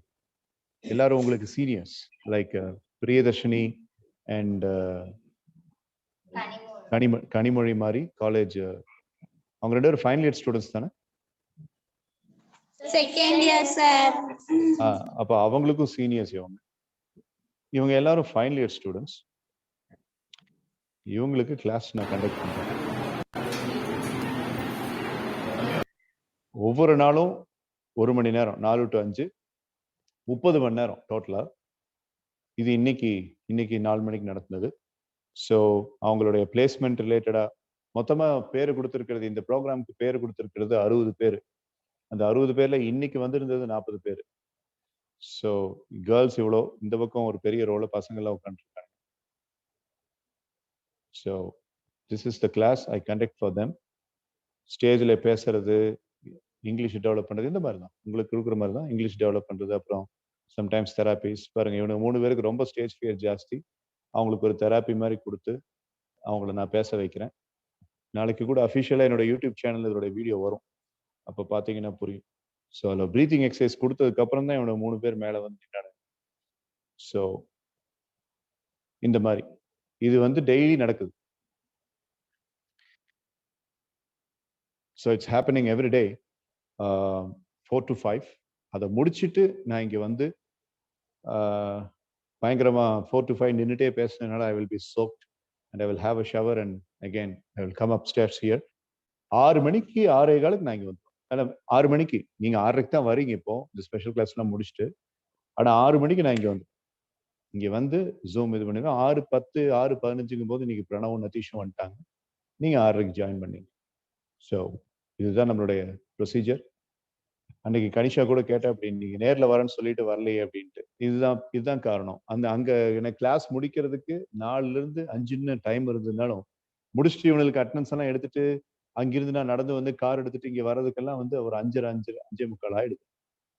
எல்லாரும் உங்களுக்கு seniors like Priyadarshini and Kanimozhi மாதிரி காலேஜ், அவங்க 2 பேரும் ஃபைனல் இயர் ஸ்டூடெண்ட்ஸ் தானே? Second year, sir. அப்ப அவங்களுக்கும் சீனியர்ஸ் இவங்க எல்லாரும் ஃபைனல் இயர் ஸ்டூடெண்ட்ஸ். இவங்களுக்கு கிளாஸ் நான் கண்டக்ட் பண்றேன். ஒவ்வொரு நாளும் 1 மணி நேரம், 4 to 5, 30 மணி நேரம் டோட்டலா. இது இன்னைக்கு 4 மணிக்கு நடந்தது. ஸோ அவங்களுடைய பிளேஸ்மெண்ட் ரிலேட்டடா மொத்தமா பேரு கொடுத்திருக்கிறது, இந்த ப்ரோக்ராமுக்கு பேரு கொடுத்திருக்கிறது 60 பேர். அந்த 60 பேர்ல இன்னைக்கு வந்திருந்தது 40 பேர். ஸோ கேர்ள்ஸ் இவ்வளோ, இந்த பக்கம் ஒரு பெரிய ரோல பசங்கள்லாம் உட்காந்துருக்காங்க. So this is the class I conduct for them. ஸ்டேஜில் பேசுறது, இங்கிலீஷ் டெவலப் பண்றது, இந்த மாதிரி தான் உங்களுக்கு கொடுக்குற மாதிரி தான் இங்கிலீஷ் டெவலப் பண்றது. அப்புறம் சம்டைம்ஸ் தெராபிஸ். பாருங்க, இவனுக்கு 3 பேருக்கு ரொம்ப ஸ்டேஜ் ஃபியர் ஜாஸ்தி. அவங்களுக்கு ஒரு தெராப்பி மாதிரி கொடுத்து அவங்கள நான் பேச வைக்கிறேன். நாளைக்கு கூட அஃபிஷியலாக என்னோட யூடியூப் சேனல் இதோட வீடியோ வரும், அப்போ பார்த்தீங்கன்னா புரியும். ஸோ அதில் ப்ரீத்திங் எக்ஸசைஸ் கொடுத்ததுக்கு அப்புறம் தான் இவனோட 3 பேர் மேலே வந்து நின்னாங்க. ஸோ இந்த மாதிரி இது வந்து டெய்லி நடக்குது. So it's happening every day 4 to 5. அதை முடிச்சுட்டு நான் இங்கே வந்து பயங்கரமா 4 to 5 நின்றுட்டே பேசுனதுனால I will be soaked and I will have a shower and again I will come up stairs here. 6 மணிக்கு 6:15 நான் இங்கே வந்துடுவேன். ஆனால் 6 மணிக்கு நீங்கள் 6:30 தான் வரீங்க இப்போ இந்த ஸ்பெஷல் கிளாஸ்லாம் முடிச்சுட்டு. ஆனால் 6 மணிக்கு நான் இங்கே வந்து ஜூம் இது பண்ணிடுவேன். 6:10 6:15 போது இன்னைக்கு பிரணவும் நதீஷும் வந்துட்டாங்க. நீங்கள் 6:30 ஜாயின் பண்ணீங்க. ஸோ இதுதான் நம்மளுடைய ப்ரொசீஜர். அன்னைக்கு கனிஷா கூட கேட்டேன், அப்படி நீங்க நேர்ல வரேன்னு சொல்லிட்டு வரலையே அப்படின்ட்டு. இதுதான் காரணம். அங்க எனக்கு கிளாஸ் முடிக்கிறதுக்கு 4ல இருந்து 5 டைம் இருந்ததுனாலும் முடிச்சுட்டு இவங்களுக்கு அட்டனன்ஸ் எல்லாம் எடுத்துட்டு அங்கிருந்து நான் நடந்து வந்து கார் எடுத்துட்டு இங்க வர்றதுக்கெல்லாம் வந்து ஒரு 5:45 ஆயிடுது.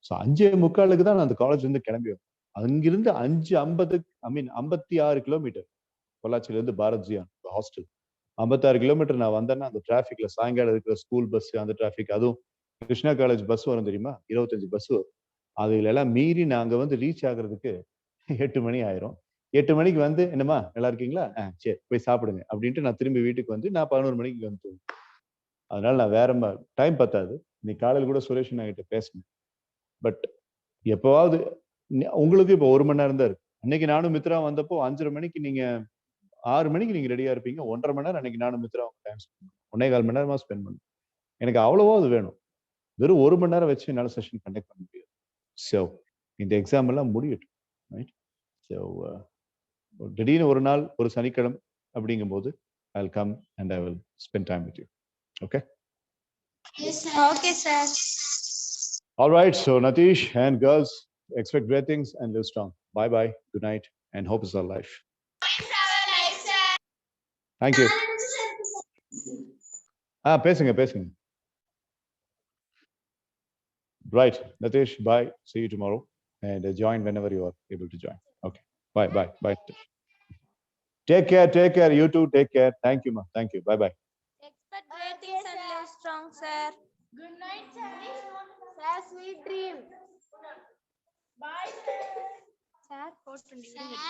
ஸோ 5:45 தான் நான் அந்த காலேஜ்ல இருந்து கிளம்பி வந்தேன். அங்கிருந்து 5:50 56 கிலோமீட்டர் பொள்ளாச்சியில இருந்து பாரத் ஜியான் ஹாஸ்டல் 56 கிலோமீட்டர் நான் வந்தேன்னா அந்த டிராஃபிக்ல சாயங்காலம் இருக்கிற ஸ்கூல் பஸ், அந்த டிராஃபிக், அதுவும் கிருஷ்ணா காலேஜ் பஸ் வரும் தெரியுமா, 25 பஸ் வரும். அதுகளெல்லாம் மீறி நாங்க வந்து ரீச் ஆகுறதுக்கு 8 மணி ஆயிரும். 8 மணிக்கு வந்து என்னம்மா நல்லா இருக்கீங்களா? சரி போய் சாப்பிடுங்க அப்படின்ட்டு நான் திரும்பி வீட்டுக்கு வந்து நான் 11 மணிக்கு வந்து தூங்குவேன். அதனால நான் வேற டைம் பத்தாது. இன்னைக்கு காலையில் கூட சுரேஷ் நான் கிட்ட பேசினேன். பட் எப்பவாவது உங்களுக்கு இப்போ 1 மணி நேரம் தான் இருக்கு. அன்னைக்கு நானும் மித்ரா வந்தப்போ 5:30 மணிக்கு நீங்க 6 மணிக்கு நீங்க ரெடியா இருப்பீங்க. 1:30 மணி நேரம் அன்னைக்கு நானும் மித்ரா டைம் ஸ்பெண்ட் 1.25 மணி நேரமா ஸ்பெண்ட் பண்ணும். எனக்கு அவ்வளவோ அது வேணும். வெறும் 1 மணி நேரம் வச்சு என்னால செஷன் கண்டக்ட் பண்ண முடியாது. ஸோ இந்த எக்ஸாம் எல்லாம் முடியட்டும். ரைட்? ஸோ திடீர்னு ஒரு நாள் ஒரு சனிக்கிழமை அப்படிங்கும்போது ஐ will come and I will spend time with you. Okay? Okay, sir. All right. So Natish and girls, expect great things and live strong. Bye bye. Good night and hope is our life. Thank you. பேசுங்க பேசுங்க. Right. Natish, bye. See you tomorrow and join whenever you are able to join. Okay. Bye bye bye. Take care. Take care. You too. Take care. Thank you, ma. Thank you. Bye bye. Expect great things and live strong, sir. Good night, sir. Sir, sweet dream. Bye, sir. Sir,